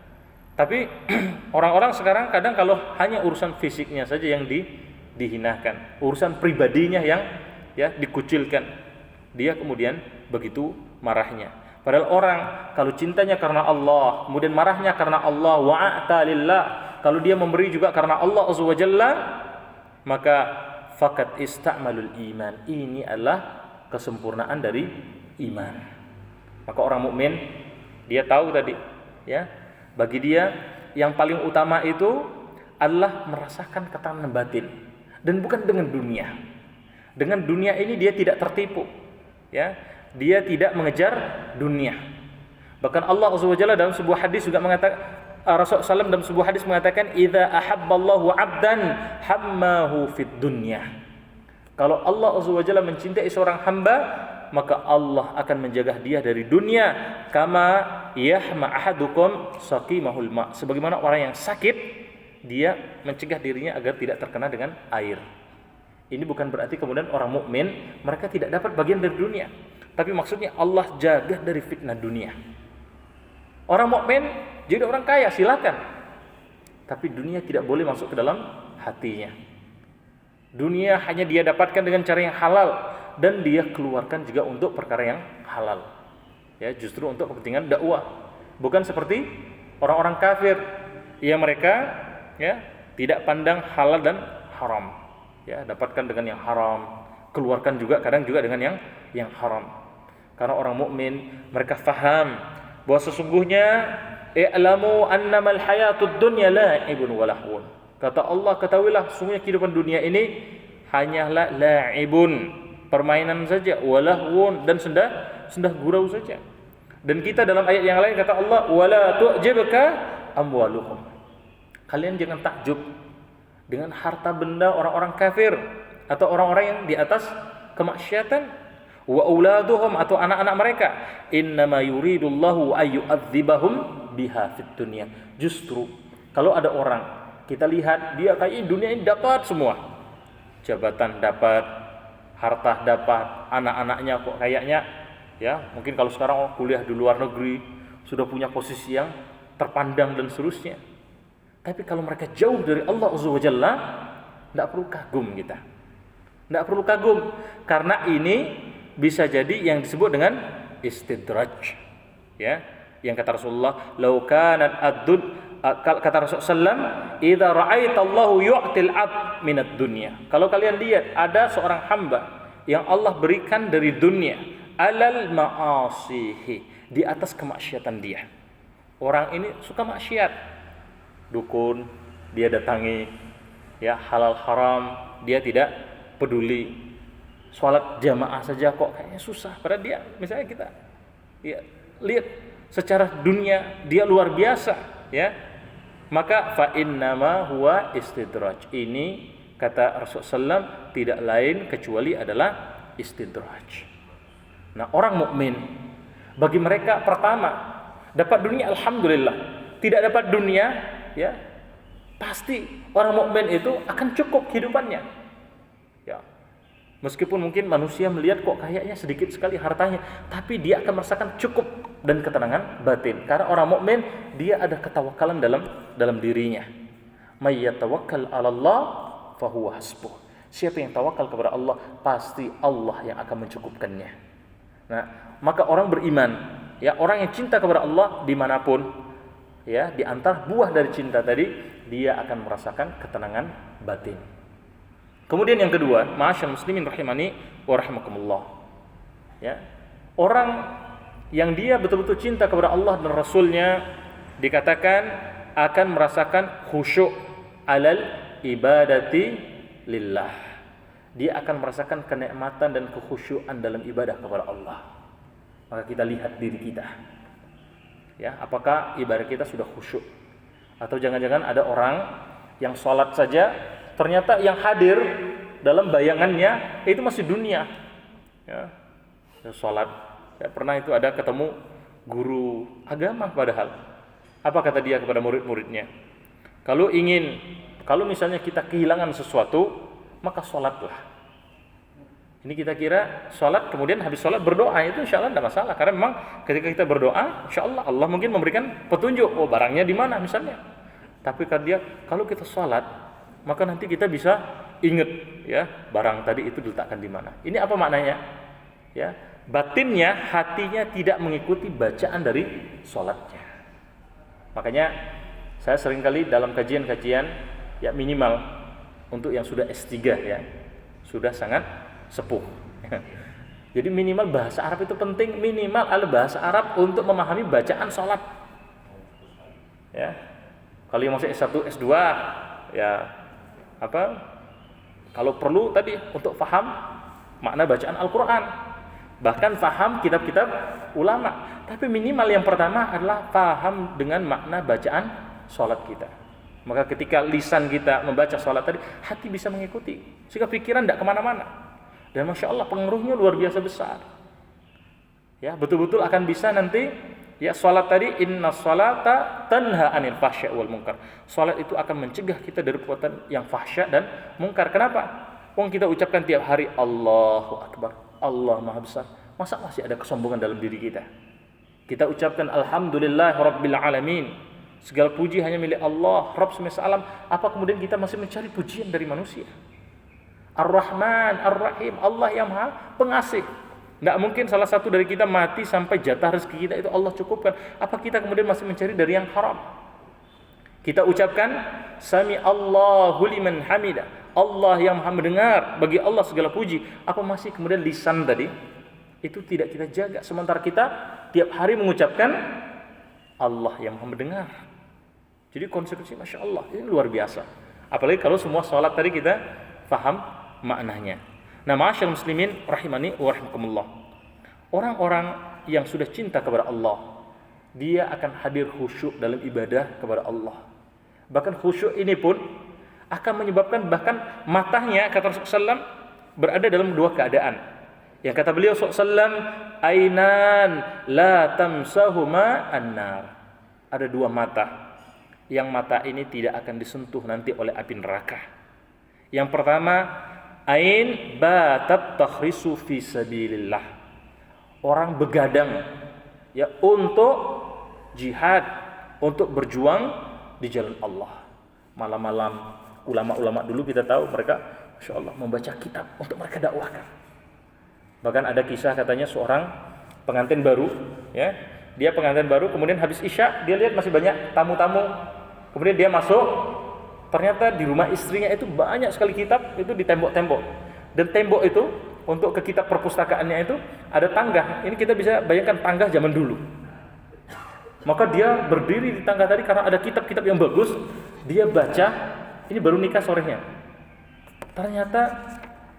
Tapi orang-orang sekarang kadang kalau hanya urusan fisiknya saja yang dihinakan, urusan pribadinya yang ya dikucilkan, dia kemudian begitu marahnya. Padahal orang kalau cintanya karena Allah, kemudian marahnya karena Allah, wa'ata lillah, kalau dia memberi juga karena Allah Azza wa Jalla, maka faqad ista'malul iman. Ini adalah kesempurnaan dari iman. Maka orang mukmin dia tahu tadi, ya. Bagi dia yang paling utama itu adalah merasakan ketenangan batin dan bukan dengan dunia. Dengan dunia ini dia tidak tertipu, ya. Dia tidak mengejar dunia. Bahkan Allah Azza wa Jalla dalam sebuah hadis juga mengatakan, Rasulullah SAW dalam sebuah hadis mengatakan, "Idza ahabballahu 'abdan hammahu fid dunya." Kalau Allah Azza wa Jalla mencintai seorang hamba, maka Allah akan menjaga dia dari dunia, kama yahma ahadukum saqimahul ma. Sebagaimana orang yang sakit, dia mencegah dirinya agar tidak terkena dengan air. Ini bukan berarti kemudian orang mukmin mereka tidak dapat bagian dari dunia, tapi maksudnya Allah jaga dari fitnah dunia. Orang mukmin jadi orang kaya silakan, tapi dunia tidak boleh masuk ke dalam hatinya. Dunia hanya dia dapatkan dengan cara yang halal, dan dia keluarkan juga untuk perkara yang halal. Ya, justru untuk kepentingan dakwah. Bukan seperti orang-orang kafir yang mereka ya tidak pandang halal dan haram. Ya, dapatkan dengan yang haram, keluarkan juga kadang juga dengan yang haram. Karena orang mukmin mereka faham bahwa sesungguhnya i'lamu annamal hayatud dunya la'ibun wa lahwun. Kata Allah, ketahuilah sesungguhnya kehidupan dunia ini hanyalah la'ibun, permainan saja, walahwun, dan sendah gurau saja. Dan kita dalam ayat yang lain kata Allah, wala tu'jibka amwaluhum. Kalian jangan takjub dengan harta benda orang-orang kafir atau orang-orang yang di atas kemaksiatan, wa auladuhum atau anak-anak mereka. Innama yuridullahu ayyu'adzibahum biha fid dunya. Justru kalau ada orang kita lihat dia kayak dunia ini dapat semua. Jabatan dapat, harta dapat, anak-anaknya kok kayaknya ya, mungkin kalau sekarang kuliah di luar negeri sudah punya posisi yang terpandang dan seterusnya. Tapi kalau mereka jauh dari Allah Azza wa Jalla, tidak perlu kagum kita. Tidak perlu kagum, karena ini bisa jadi yang disebut dengan istidraj. Ya, yang kata Rasulullah, "Lau kanat ad-dun," kata Rasulullah sallam, "Idza ra'aita Allahu yu'til 'abd minad dunya." Kalau kalian lihat ada seorang hamba yang Allah berikan dari dunia, alal ma'asihi, di atas kemaksiatan dia. Orang ini suka maksiat, dukun dia datangi, ya halal haram dia tidak peduli, sholat jamaah saja kok kayaknya susah. Padahal dia, misalnya kita ya lihat secara dunia dia luar biasa, ya, maka fa innama huwa istidraj. Ini kata Rasulullah SAW tidak lain kecuali adalah istidraj. Nah, orang mukmin bagi mereka pertama dapat dunia alhamdulillah, tidak dapat dunia ya pasti orang mukmin itu akan cukup kehidupannya. Ya. Meskipun mungkin manusia melihat kok kayaknya sedikit sekali hartanya, tapi dia akan merasakan cukup dan ketenangan batin. Karena orang mukmin dia ada ketawakalan dalam dirinya. May yatawakkal 'ala Allah fa huwa hasbuh. Siapa yang tawakal kepada Allah, pasti Allah yang akan mencukupkannya. Nah, maka orang beriman, ya orang yang cinta kepada Allah dimanapun, ya di antara buah dari cinta tadi, dia akan merasakan ketenangan batin. Kemudian yang kedua, ma'asyal muslimin rahimani wa rahimakumullah. Ya, orang yang dia betul-betul cinta kepada Allah dan Rasulnya dikatakan akan merasakan khusyuk alal ibadati lillah. Dia akan merasakan kenikmatan dan kekhusyuan dalam ibadah kepada Allah. Maka kita lihat diri kita, ya, apakah ibadah kita sudah khusyuk? Atau jangan-jangan ada orang yang sholat saja, ternyata yang hadir dalam bayangannya itu masih dunia. Ya, sholat. Ya, pernah itu ada ketemu guru agama padahal. Apa kata dia kepada murid-muridnya? Kalau misalnya kita kehilangan sesuatu, maka sholatlah. Ini kita kira sholat, kemudian habis sholat berdoa, itu insya Allah tidak masalah. Karena memang ketika kita berdoa, insya Allah Allah mungkin memberikan petunjuk, oh barangnya di mana misalnya. Tapi kalau kita sholat, maka nanti kita bisa ingat, ya barang tadi itu diletakkan di mana. Ini apa maknanya? Ya, batinnya, hatinya tidak mengikuti bacaan dari sholatnya. Makanya saya seringkali dalam kajian-kajian, ya minimal untuk yang sudah S3 ya, sudah sangat sepuh. Jadi minimal bahasa Arab itu penting, minimal ada bahasa Arab untuk memahami bacaan sholat. Ya, kalau yang masih S1, S2, ya kalau perlu tadi untuk paham makna bacaan Al-Quran, bahkan paham kitab-kitab ulama. Tapi minimal yang pertama adalah paham dengan makna bacaan sholat kita. Maka ketika lisan kita membaca sholat tadi, hati bisa mengikuti, sehingga pikiran tidak kemana-mana. Dan Masya Allah pengaruhnya luar biasa besar. Ya, betul-betul akan bisa nanti, ya sholat tadi, inna sholata tanha anil fahsya wal munkar. Sholat itu akan mencegah kita dari perbuatan yang fahsya dan munkar. Kenapa? Kita ucapkan tiap hari Allahu Akbar, Allah Maha Besar. Masa masih ada kesombongan dalam diri kita? Kita ucapkan Alhamdulillah Rabbil Alamin, segala puji hanya milik Allah, Rabb semesta alam. Apa kemudian kita masih mencari pujian dari manusia? Ar-Rahman, Ar-Rahim, Allah yang Maha Pengasih. Tidak mungkin salah satu dari kita mati sampai jatah rezeki kita itu Allah cukupkan. Apa kita kemudian masih mencari dari yang haram? Kita ucapkan Sami Allahu liman hamida, Allah yang Maha mendengar, bagi Allah segala puji. Apa masih kemudian lisan tadi itu tidak kita jaga, sementara kita tiap hari mengucapkan Allah yang Maha mendengar. Jadi konsekuensi Masya Allah ini luar biasa. Apalagi kalau semua sholat tadi kita faham maknanya. Nah, ma'asyal muslimin rahimani wa rahimakumullah. Orang-orang yang sudah cinta kepada Allah, dia akan hadir khusyuk dalam ibadah kepada Allah. Bahkan khusyuk ini pun akan menyebabkan bahkan matanya, kata Rasulullah SAW, berada dalam dua keadaan. Yang kata beliau SAW, ainan la tamsahuma annar. Ada dua mata, yang mata ini tidak akan disentuh nanti oleh api neraka. Yang pertama, ain batat takhrisu fi sabilillah. Orang begadang ya untuk jihad, untuk berjuang di jalan Allah. Malam-malam ulama-ulama dulu kita tahu mereka Masya Allah membaca kitab untuk mereka dakwahkan. Bahkan ada kisah katanya seorang pengantin baru, ya, dia pengantin baru, kemudian habis isya dia lihat masih banyak tamu-tamu, kemudian dia masuk, ternyata di rumah istrinya itu banyak sekali kitab itu di tembok-tembok, dan tembok itu untuk ke kitab perpustakaannya itu ada tangga. Ini kita bisa bayangkan tangga zaman dulu. Maka dia berdiri di tangga tadi karena ada kitab-kitab yang bagus, dia baca. Ini baru nikah sorenya. Ternyata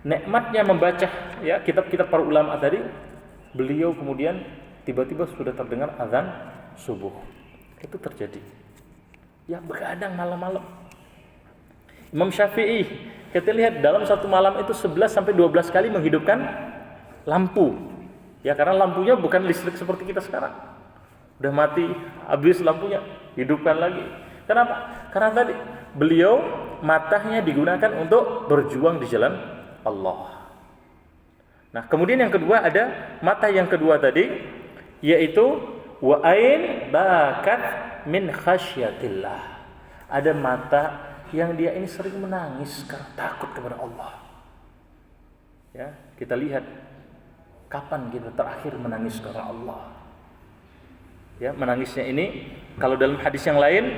nikmatnya membaca ya kitab-kitab para ulama tadi, beliau kemudian tiba-tiba sudah terdengar azan subuh. Itu terjadi. Ya begadang malam-malam. Imam Syafi'i, kita lihat dalam satu malam itu 11 sampai 12 kali menghidupkan lampu. Ya karena lampunya bukan listrik seperti kita sekarang. Udah mati, habis lampunya, hidupkan lagi. Kenapa? Karena tadi beliau matanya digunakan untuk berjuang di jalan Allah. Nah, kemudian yang kedua ada mata yang kedua tadi, yaitu wa ain bakat min khasyatillah. Ada mata yang dia ini sering menangis karena takut kepada Allah. Ya, kita lihat kapan kita terakhir menangis karena Allah. Ya, menangisnya ini kalau dalam hadis yang lain,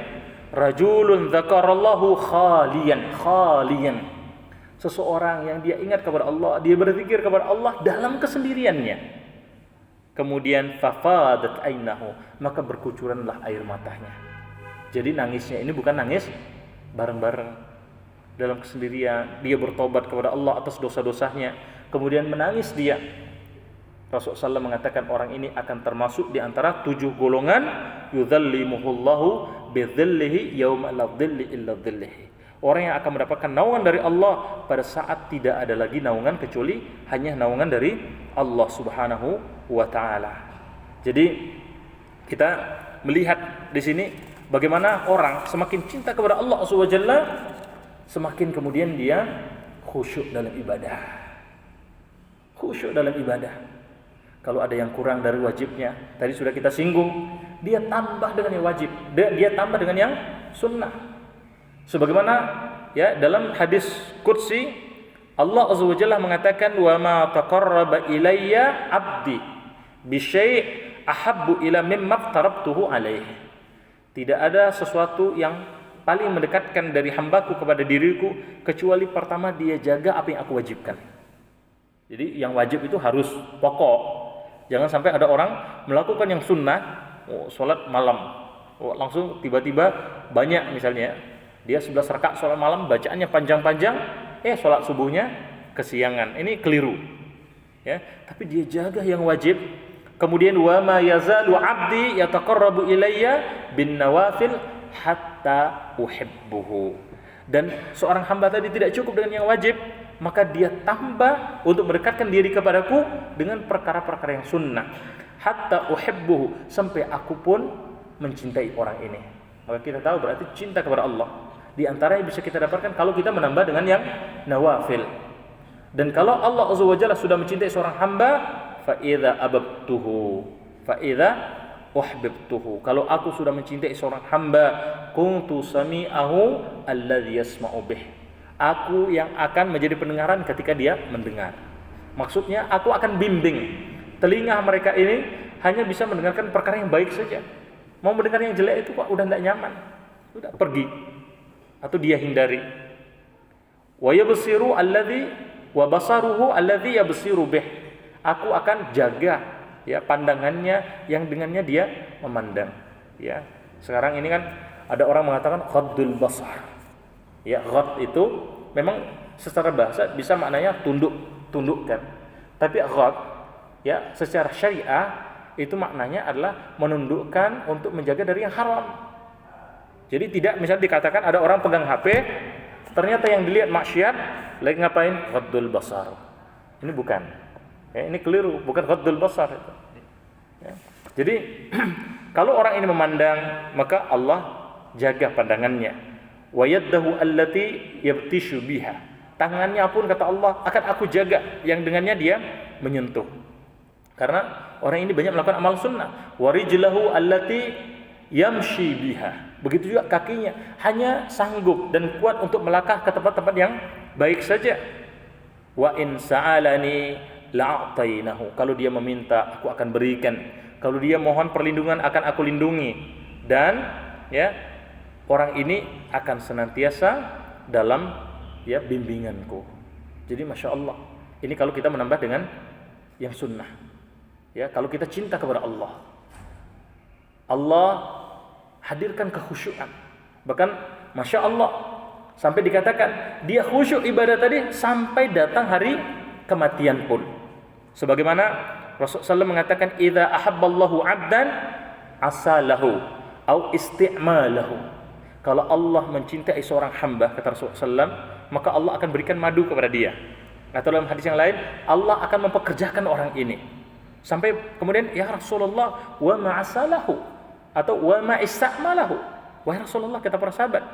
rajulun dzakarallahu khaliyan. Seseorang yang dia ingat kepada Allah, dia berzikir kepada Allah dalam kesendiriannya. Kemudian fafadat ainahu, maka berkucuranlah air matanya. Jadi nangisnya ini bukan nangis bareng-bareng, dalam kesendirian dia bertobat kepada Allah atas dosa-dosanya, kemudian menangis dia. Rasulullah SAW mengatakan orang ini akan termasuk di antara 7 golongan yudzallimuhullahu bidzillihi yauma la dzilli illa dzillihi. Orang yang akan mendapatkan naungan dari Allah pada saat tidak ada lagi naungan kecuali hanya naungan dari Allah Subhanahu wa taala. Jadi kita melihat di sini bagaimana orang semakin cinta kepada Allah Subhanahu wa taala, semakin kemudian dia khusyuk dalam ibadah. Khusyuk dalam ibadah. Kalau ada yang kurang dari wajibnya, tadi sudah kita singgung, dia tambah dengan yang wajib, dia tambah dengan yang sunnah. Sebagaimana ya dalam hadis qudsi Allah Azza wa Jalla mengatakan, wa ma taqarraba ilayya 'abdi bi syai' ahabbu ila mimma aftarabtuhu alaihi. Tidak ada sesuatu yang paling mendekatkan dari hambaku kepada diriku kecuali pertama dia jaga apa yang aku wajibkan. Jadi yang wajib itu harus pokok. Jangan sampai ada orang melakukan yang sunnah, sholat malam, langsung tiba-tiba banyak misalnya, dia 11 rakaat sholat malam, bacaannya panjang-panjang, sholat subuhnya kesiangan. Ini keliru. Ya, tapi dia jaga yang wajib. Kemudian wa ma yazalu 'abdi yataqarrabu ilayya bin nawafil hatta uhibbuhu. Dan seorang hamba tadi tidak cukup dengan yang wajib, maka dia tambah untuk mendekatkan diri kepadaku dengan perkara-perkara yang sunnah. Hatta uhibbuhu, sampai aku pun mencintai orang ini. Maka kita tahu berarti cinta kepada Allah. Di antara yang bisa kita dapatkan kalau kita menambah dengan yang nawafil. Dan kalau Allah Azza wa Jalla sudah mencintai seorang hamba, fa idza ababtuhu fa idza uhbibtuhu. Kalau aku sudah mencintai seorang hamba, kuntu sami'ahu alladzi yasma'u bih. Aku yang akan menjadi pendengaran ketika dia mendengar. Maksudnya aku akan bimbing telinga mereka ini hanya bisa mendengarkan perkara yang baik saja. Mau mendengar yang jelek itu kok udah tidak nyaman, udah pergi atau dia hindari. Wa yabsiru alladzi wa basaruhu alladzi yabsiru bih. Aku akan jaga ya pandangannya yang dengannya dia memandang. Ya, sekarang ini kan ada orang mengatakan ghaddul basar. Ya, ghad itu memang secara bahasa bisa maknanya tundukkan. Tapi ghad ya secara syariah itu maknanya adalah menundukkan untuk menjaga dari yang haram. Jadi tidak misalnya dikatakan ada orang pegang HP, ternyata yang dilihat maksiat, lagi ngapain? Ghaddul basar. Ini bukan. Ya, ini keliru, bukan ghaddul basar itu. Ya. Jadi kalau orang ini memandang, maka Allah jaga pandangannya. Wa yaddahu allati yabtishu biha. Tangannya pun kata Allah akan aku jaga yang dengannya dia menyentuh. Karena orang ini banyak melakukan amal sunnah. Wa rijlahu allati yamshi biha. Begitu juga kakinya hanya sanggup dan kuat untuk melangkah ke tempat-tempat yang baik saja. Wa in sa'alani la'atainahu. Kalau dia meminta, aku akan berikan. Kalau dia mohon perlindungan, akan aku lindungi. Dan ya, orang ini akan senantiasa dalam ya bimbinganku. Jadi masya Allah. Ini kalau kita menambah dengan yang sunnah. Ya, kalau kita cinta kepada Allah, Allah hadirkan kekhusyuan. Bahkan masya Allah sampai dikatakan dia khusyuk ibadah tadi sampai datang hari kematian pun. Sebagaimana Rasulullah SAW mengatakan, "Idza ahabballahu 'abdan asalahu au isti'malahu." Kalau Allah mencintai seorang hamba, kata Rasulullah SAW, maka Allah akan berikan madu kepada dia. Atau dalam hadis yang lain, Allah akan mempekerjakan orang ini. Sampai kemudian, ya Rasulullah, wa ma'asalahu. Atau wa ma'ista'malahu. Wahai Rasulullah, kata para sahabat,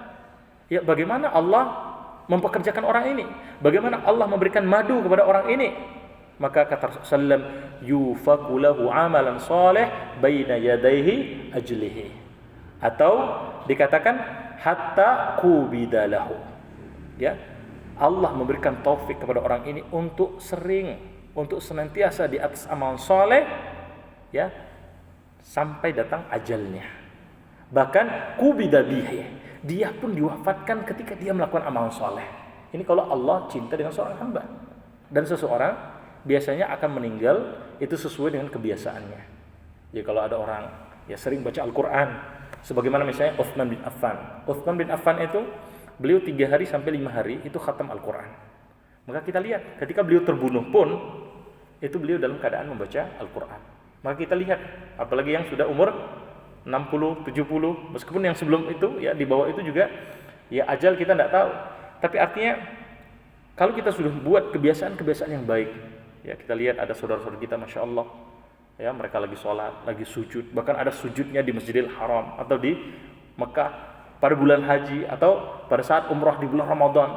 ya bagaimana Allah mempekerjakan orang ini? Bagaimana Allah memberikan madu kepada orang ini? Maka kata Rasulullah SAW, yufaku lahu amalan salih baina yadaihi ajlihi. Atau dikatakan hatta qubidalahu. Ya, Allah memberikan taufik kepada orang ini untuk senantiasa di atas amal saleh, ya, sampai datang ajalnya. Bahkan qubida bihi, dia pun diwafatkan ketika dia melakukan amal saleh. Ini kalau Allah cinta dengan seorang hamba. Dan seseorang biasanya akan meninggal itu sesuai dengan kebiasaannya. Ya, kalau ada orang ya sering baca Al-Quran, sebagaimana misalnya Utsman bin Affan. Utsman bin Affan itu beliau 3 hari sampai 5 hari itu khatam Al-Quran. Maka kita lihat ketika beliau terbunuh pun itu beliau dalam keadaan membaca Al-Quran. Maka kita lihat apalagi yang sudah umur 60, 70, meskipun yang sebelum itu ya di bawah itu juga ya ajal kita tidak tahu. Tapi artinya kalau kita sudah buat kebiasaan-kebiasaan yang baik, ya kita lihat ada saudara-saudara kita Masya Allah, ya mereka lagi sholat, lagi sujud, bahkan ada sujudnya di Masjidil Haram atau di Mekah pada bulan haji atau pada saat umrah di bulan Ramadan.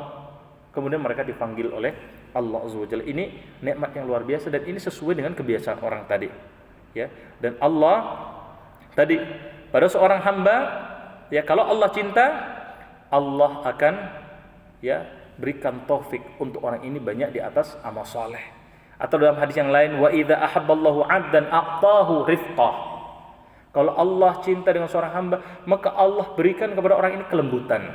Kemudian mereka dipanggil oleh Allah Azza wa Jalla. Ini nikmat yang luar biasa dan ini sesuai dengan kebiasaan orang tadi. Ya, dan Allah tadi pada seorang hamba, ya kalau Allah cinta, Allah akan ya berikan taufik untuk orang ini banyak di atas amal saleh. Atau dalam hadis yang lain, wa idza ahabballahu 'abdan a'tahu rifqah. Kalau Allah cinta dengan seorang hamba, maka Allah berikan kepada orang ini kelembutan.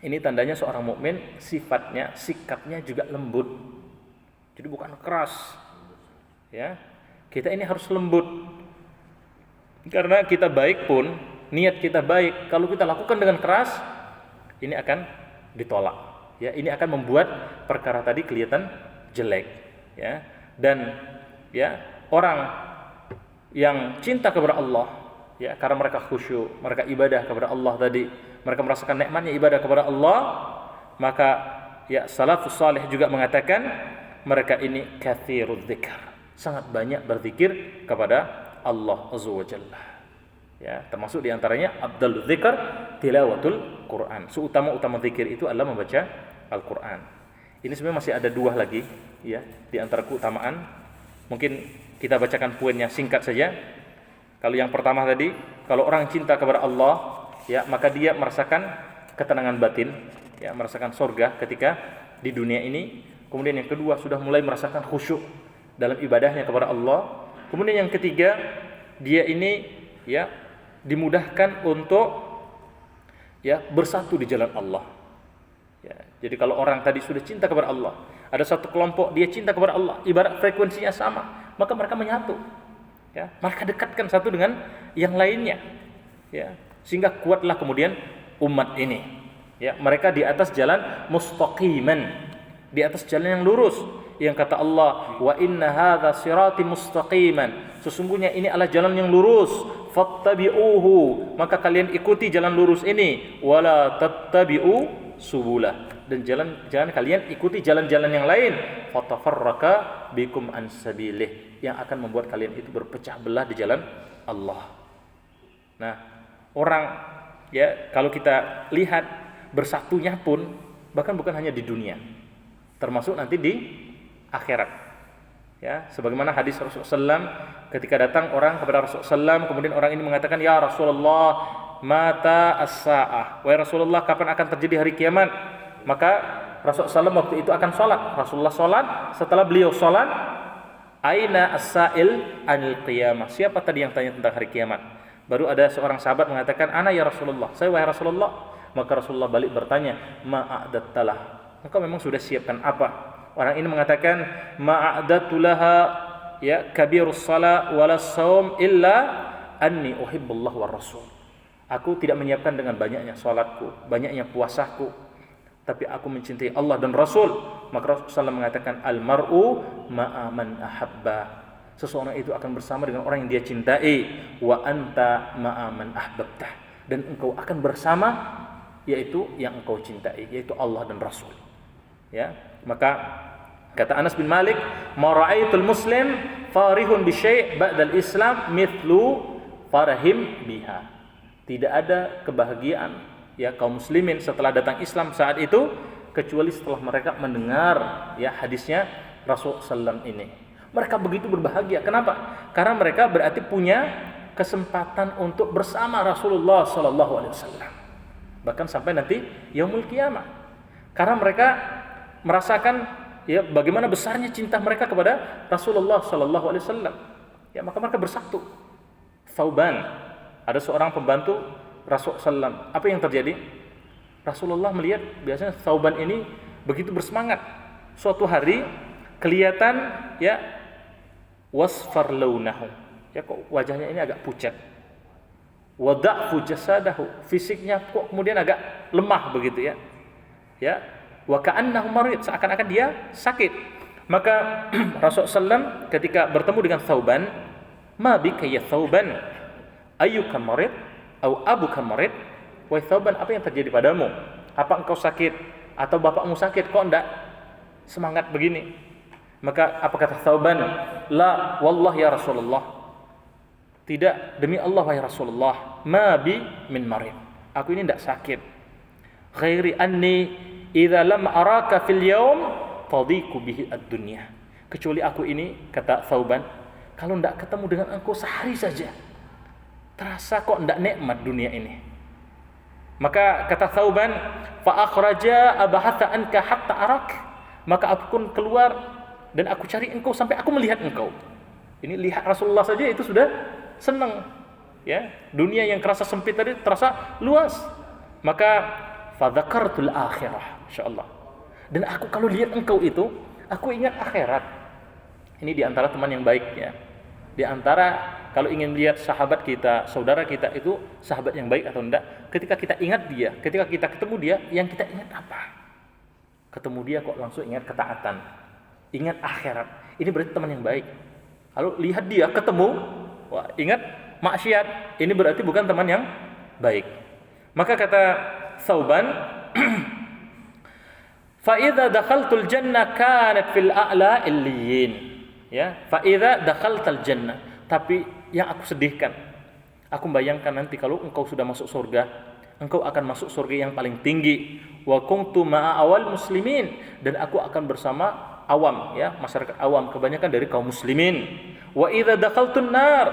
Ini tandanya seorang mukmin sifatnya, sikapnya juga lembut. Jadi bukan keras. Ya. Kita ini harus lembut. Karena kita baik pun, niat kita baik, kalau kita lakukan dengan keras, ini akan ditolak. Ya, ini akan membuat perkara tadi kelihatan jelek. Ya, dan ya orang yang cinta kepada Allah, ya karena mereka khusyuk, mereka ibadah kepada Allah tadi, mereka merasakan nikmatnya ibadah kepada Allah, maka ya salafus salih juga mengatakan mereka ini katsirudz dzikr, sangat banyak berzikir kepada Allah Azza wa Jalla. Ya, termasuk diantaranya afdalul dzikr tilawatul Quran. Seutama-utama zikir itu adalah membaca Al-Quran. Ini sebenarnya masih ada 2 lagi, ya, di antara keutamaan. Mungkin kita bacakan poinnya singkat saja. Kalau yang pertama tadi, kalau orang cinta kepada Allah, ya, maka dia merasakan ketenangan batin, ya, merasakan surga ketika di dunia ini. Kemudian yang kedua sudah mulai merasakan khusyuk dalam ibadahnya kepada Allah. Kemudian yang ketiga, dia ini ya dimudahkan untuk ya bersatu di jalan Allah. Ya, jadi kalau orang tadi sudah cinta kepada Allah, ada satu kelompok dia cinta kepada Allah, ibarat frekuensinya sama, maka mereka menyatu. Ya, mereka dekatkan satu dengan yang lainnya. Ya, sehingga kuatlah kemudian umat ini. Ya, mereka di atas jalan mustaqiman, di atas jalan yang lurus. yang kata Allah, wa inna hadza sirati mustaqiman, sesungguhnya ini adalah jalan yang lurus, fattabi'uhu, maka kalian ikuti jalan lurus ini, wala tattabi'u subulah, dan jangan kalian ikuti jalan-jalan yang lain, fatafarraka bikum an sabilih, yang akan membuat kalian itu berpecah belah di jalan Allah. Nah, orang ya kalau kita lihat bersatunya pun bahkan bukan hanya di dunia, termasuk nanti di akhirat. Ya, sebagaimana hadis Rasulullah SAW ketika datang orang kepada Rasulullah SAW, kemudian orang ini mengatakan, ya Rasulullah, mata as-sa'ah, wahai Rasulullah, kapan akan terjadi hari kiamat? Maka Rasulullah SAW waktu itu akan sholat. Rasulullah sholat, setelah beliau sholat, aina as-sa'il anil qiyamah, siapa tadi yang tanya tentang hari kiamat? Baru ada seorang sahabat mengatakan, ana ya Rasulullah, saya wahai Rasulullah. Maka Rasulullah balik bertanya, ma'adattalah, engkau memang sudah siapkan apa? Orang ini mengatakan, ma'adatulaha ya kabirus sala walas saum illa anni uhibbullah war rasul. Aku tidak menyiapkan dengan banyaknya salatku, banyaknya puasaku, tapi aku mencintai Allah dan Rasul. Maka Rasulullah mengatakan, al-mar'u ma'a man ahabba, seseorang itu akan bersama dengan orang yang dia cintai, wa anta ma'a man ahbabtah, dan engkau akan bersama yaitu yang engkau cintai, yaitu Allah dan Rasul. Ya, maka kata Anas bin Malik, ma ra'aitul muslim farihun bi syai' ba'dal Islam mithlu farahim biha. Tidak ada kebahagiaan ya kaum muslimin setelah datang Islam saat itu kecuali setelah mereka mendengar ya hadisnya Rasul sallam ini. Mereka begitu berbahagia. Kenapa? Karena mereka berarti punya kesempatan untuk bersama Rasulullah sallallahu alaihi wasallam. Bahkan sampai nanti yaumul qiyamah. Karena mereka merasakan ya bagaimana besarnya cinta mereka kepada Rasulullah sallallahu alaihi wasallam. Ya, maka mereka bersatu. Thauban, ada seorang pembantu Rasul sallam. Apa yang terjadi? Rasulullah melihat biasanya Thauban ini begitu bersemangat. Suatu hari kelihatan ya wasfar launahu. Ya kok wajahnya ini agak pucat. Wada'fu jasadahu, fisiknya kok kemudian agak lemah begitu ya. Ya, wa ka'annahu marid, seakan-akan dia sakit. Maka Rasulullah sallam ketika bertemu dengan Thauban, ma bika ya Thauban, ayyuka marid au abuka marid? Wahai Thauban, apa yang terjadi padamu? Apa engkau sakit atau bapakmu sakit? Kok enggak semangat begini? Maka apa kata Thauban? La wallah ya Rasulullah, tidak, demi Allah wahai Rasulullah, ma bi min marid, aku ini tidak sakit. Ghairi anni idza lam araka fil yaum tadiku bihi ad-dunya, kecuali aku ini, kata Thauban, kalau tidak ketemu dengan engkau sehari saja terasa kok tidak nikmat dunia ini. Maka kata Thauban, fa akhraja abahatha anka hatta arak, maka aku pun keluar dan aku cari engkau sampai aku melihat engkau. Ini lihat Rasulullah saja itu sudah senang ya, dunia yang kerasa sempit tadi terasa luas. Maka fadzakartul akhirah, insyaallah, dan aku kalau lihat engkau itu aku ingat akhirat. Ini diantara teman yang baik ya, diantara kalau ingin lihat sahabat kita, saudara kita itu sahabat yang baik atau enggak, ketika kita ingat dia, ketika kita ketemu dia, yang kita ingat apa? Ketemu dia kok langsung ingat ketaatan, ingat akhirat, ini berarti teman yang baik. Kalau lihat dia ketemu, wah, ingat maksiat, ini berarti bukan teman yang baik. Maka kata Thauban, fa idza dakhaltul jannah kanat fil a'la illiyin. Ya, fa idza dakhaltal jannah. Tapi yang aku sedihkan, aku bayangkan nanti kalau engkau sudah masuk surga, engkau akan masuk surga yang paling tinggi. Wa kuntu ma'a awal muslimin, dan aku akan bersama awam ya, masyarakat awam kebanyakan dari kaum muslimin. Wa idza dakhaltun nar,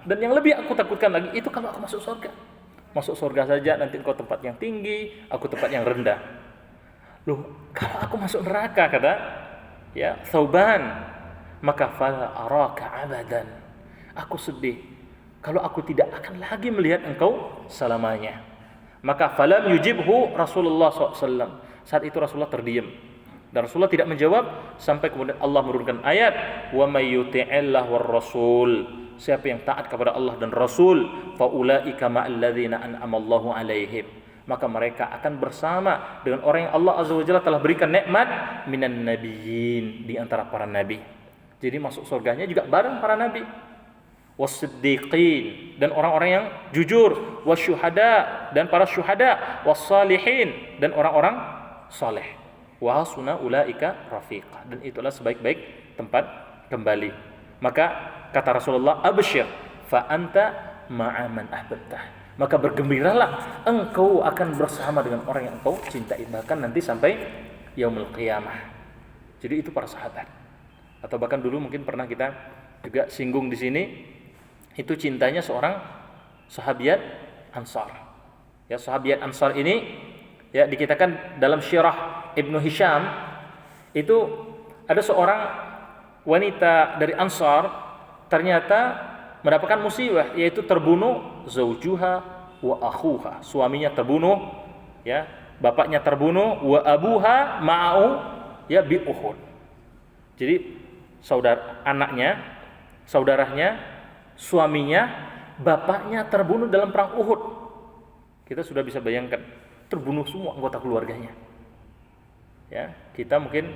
dan yang lebih aku takutkan lagi itu kalau aku masuk surga. Masuk surga saja nanti engkau tempat yang tinggi, aku tempat yang rendah. Loh, kalau aku masuk neraka, kata ya Thauban, maka fala araka abadan, aku sedih kalau aku tidak akan lagi melihat engkau selamanya. Maka falam yujibhu Rasulullah SAW. Saat itu Rasulullah terdiam dan Rasulullah tidak menjawab sampai kemudian Allah menurunkan ayat, wa may yuti'illah war rasul, siapa yang taat kepada Allah dan Rasul, fa ulaika ma'al ladzina an'amallahu alaihim, maka mereka akan bersama dengan orang yang Allah Azza wa Jalla telah berikan nikmat minan nabiyyin, di antara para nabi. Jadi masuk surganya juga bareng para nabi. Was-siddiqin, dan orang-orang yang jujur, wasyuhada, dan para syuhada, was-salihin, dan orang-orang saleh. Wa hasuna ulaika rafiqa, dan itulah sebaik-baik tempat kembali. Maka kata Rasulullah, absyir fa anta ma'a man ahbabtah, maka bergembiralah, engkau akan bersama dengan orang yang engkau cintai, bahkan nanti sampai yaumul qiyamah. Jadi itu para sahabat. Atau bahkan dulu mungkin pernah kita juga singgung di sini, itu cintanya seorang sahabiat Ansar. Ya, sahabiat Ansar ini ya dikitakan dalam Syirah Ibnu Hisham, itu ada seorang wanita dari Ansar ternyata mendapatkan musibah, yaitu terbunuh zaujuha wa akhuha, suaminya terbunuh, ya, bapaknya terbunuh, wa abuha ma'au ya bi Uhud. Jadi anaknya, saudaranya, suaminya, bapaknya terbunuh dalam perang Uhud. Kita sudah bisa bayangkan, terbunuh semua anggota keluarganya. Ya, kita mungkin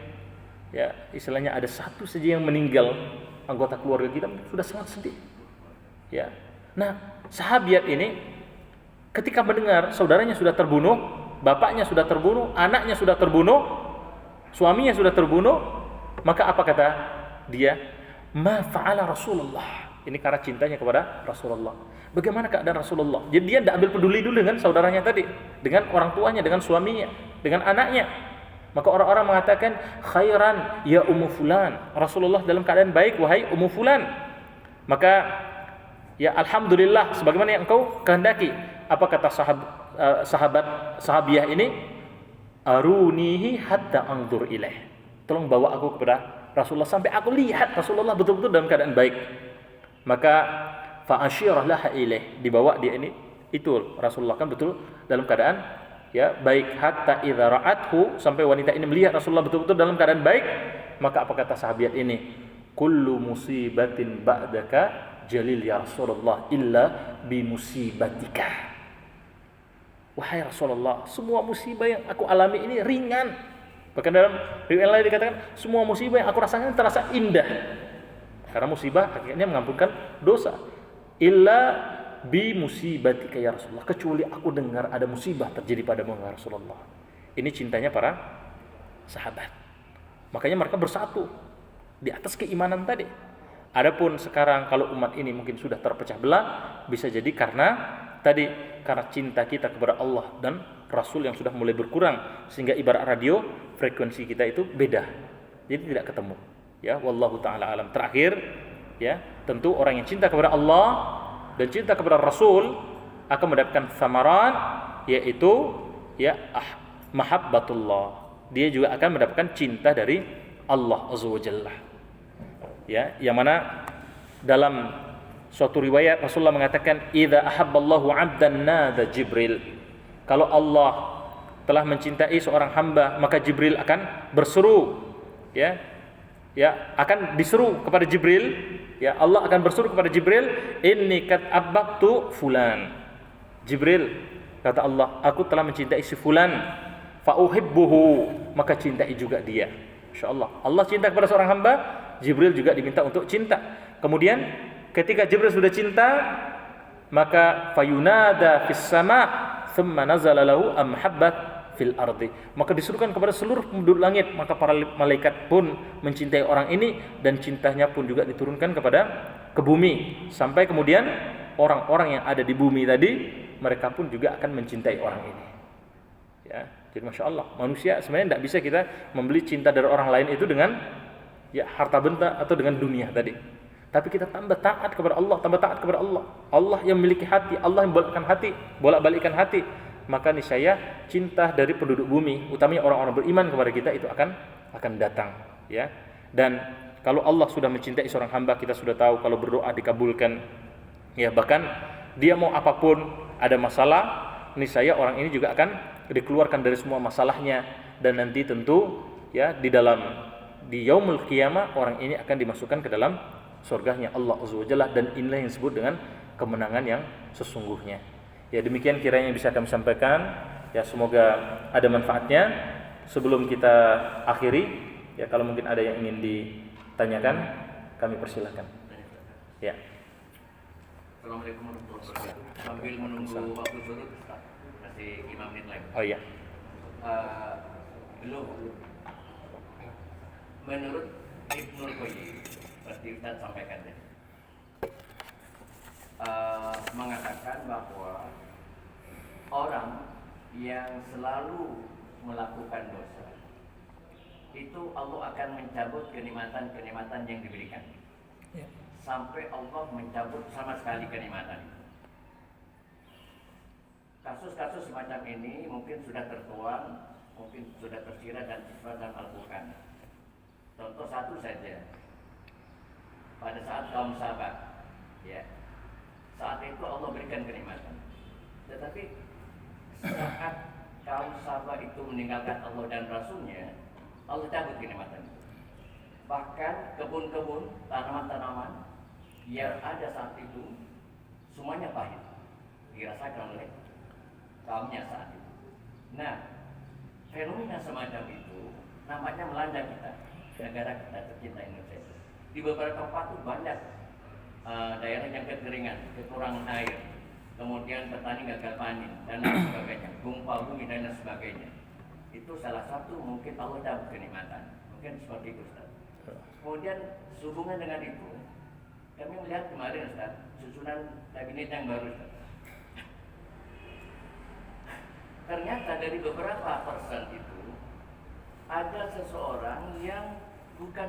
ya istilahnya ada satu saja yang meninggal anggota keluarga kita, sudah sangat sedih. Ya. Nah, sahabiat ini ketika mendengar saudaranya sudah terbunuh, bapaknya sudah terbunuh, anaknya sudah terbunuh, suaminya sudah terbunuh, maka apa kata dia? Ma fa'ala Rasulullah. Ini karena cintanya kepada Rasulullah. Bagaimana keadaan Rasulullah? Jadi dia tidak ambil peduli dulu dengan saudaranya tadi, dengan orang tuanya, dengan suaminya, dengan anaknya. Maka orang-orang mengatakan, khairan ya Ummu Fulan. Rasulullah dalam keadaan baik, wahai Ummu Fulan. Maka ya alhamdulillah, sebagaimana yang engkau kehendaki. Apa kata sahabiah ini? Arunihi hatta anzur ilaih. Tolong bawa aku kepada Rasulullah sampai aku lihat Rasulullah betul-betul dalam keadaan baik. Maka fa'asyirah laha ilaih, dibawa dia ini, itu Rasulullah kan betul dalam keadaan ya baik, hatta idza ra'athu, sampai wanita ini melihat Rasulullah betul-betul dalam keadaan baik. Maka apa kata sahabiat ini? Kullu musibatin ba'daka jalil ya Rasulullah illa bi musibatika. Wahai Rasulullah, semua musibah yang aku alami ini ringan. Bahkan dalam riwayat lain dikatakan, semua musibah yang aku rasakan terasa indah. Karena musibah akhirnya mengampunkan dosa. Illa bi musibatika ya Rasulullah, kecuali aku dengar ada musibah terjadi padamu ya Rasulullah. Ini cintanya para sahabat. Makanya mereka bersatu di atas keimanan tadi. Adapun sekarang kalau umat ini mungkin sudah terpecah belah, bisa jadi karena cinta kita kepada Allah dan Rasul yang sudah mulai berkurang, sehingga ibarat radio, frekuensi kita itu beda. Jadi tidak ketemu. Ya, wallahu taala alam. Terakhir, ya, tentu orang yang cinta kepada Allah dan cinta kepada Rasul akan mendapatkan samaran, yaitu ya mahabbatullah. Dia juga akan mendapatkan cinta dari Allah Azza wa Jalla. Ya, yang mana dalam suatu riwayat Rasulullah mengatakan, idza ahabballahu 'abdan nada Jibril. Kalau Allah telah mencintai seorang hamba, maka Jibril akan berseru, akan diseru kepada Jibril, ya, Allah akan berseru kepada Jibril, inni kat abbaqtu fulan. Jibril, kata Allah, aku telah mencintai si fulan, fa uhibbuhu, maka cintai juga dia. Insyaallah Allah cinta kepada seorang hamba, Jibril juga diminta untuk cinta. Kemudian ketika Jibril sudah cinta, maka fayunada fis sama thumma nazala lahu amhabbat fil ardi, maka disuruhkan kepada seluruh penduduk langit, maka para malaikat pun mencintai orang ini, dan cintanya pun juga diturunkan ke bumi, sampai kemudian orang-orang yang ada di bumi tadi, mereka pun juga akan mencintai orang ini. Ya, jadi masya Allah, manusia sebenarnya tidak bisa kita membeli cinta dari orang lain itu dengan ya harta benda atau dengan dunia tadi. Tapi kita tambah taat kepada Allah, Allah yang memiliki hati, Allah yang bolak-balikkan hati. Maka niscaya cinta dari penduduk bumi, utamanya orang-orang beriman kepada kita, itu akan datang, ya. Dan kalau Allah sudah mencintai seorang hamba, kita sudah tahu kalau berdoa dikabulkan, ya, bahkan dia mau apapun, ada masalah, niscaya orang ini juga akan dikeluarkan dari semua masalahnya, dan nanti tentu ya di yaumul qiyamah orang ini akan dimasukkan ke dalam surganya Allah Azza wa Jalla, dan inilah yang disebut dengan kemenangan yang sesungguhnya. Ya, demikian kiranya bisa kami sampaikan. Ya, semoga ada manfaatnya. Sebelum kita akhiri, ya kalau mungkin ada yang ingin ditanyakan, kami persilahkan. Ya. Assalamualaikum warahmatullahi wabarakatuh. Sambil menunggu waktu surut, Ustaz, masih 5 menit lagi. Oh iya. Belum. Menurut Ibnul Qayyim, seperti Ustaz sampaikan tadi, mengatakan bahwa orang yang selalu melakukan dosa itu Allah akan mencabut kenikmatan-kenikmatan yang diberikan. Sampai Allah mencabut sama sekali kenikmatan itu. Kasus-kasus semacam ini mungkin sudah tertuang, mungkin sudah tersirat dan tersirat dalam Al-Quran. Contoh satu saja, pada saat kaum Sabah, ya, saat itu Allah berikan kenikmatan. Tetapi saat kaum Sabah itu meninggalkan Allah dan Rasulnya, Allah cabut kenikmatan itu. Bahkan kebun-kebun, tanaman-tanaman yang ada saat itu semuanya pahit dirasakan oleh kaumnya saat itu. Nah, fenomena semacam itu nampaknya melanda kita, negara kita tercinta Indonesia. Di beberapa tempat itu banyak daerah yang kekeringan, kekurangan air, kemudian petani gagal panen dan lain sebagainya, gempa bumi dan lain sebagainya. Itu salah satu mungkin Allah cabut kenikmatan, mungkin seperti itu, Ustaz. Kemudian sehubungan dengan itu, kami melihat kemarin, Ustaz, susunan kabinet yang baru, Ustaz. Ternyata dari beberapa persen itu ada seseorang yang bukan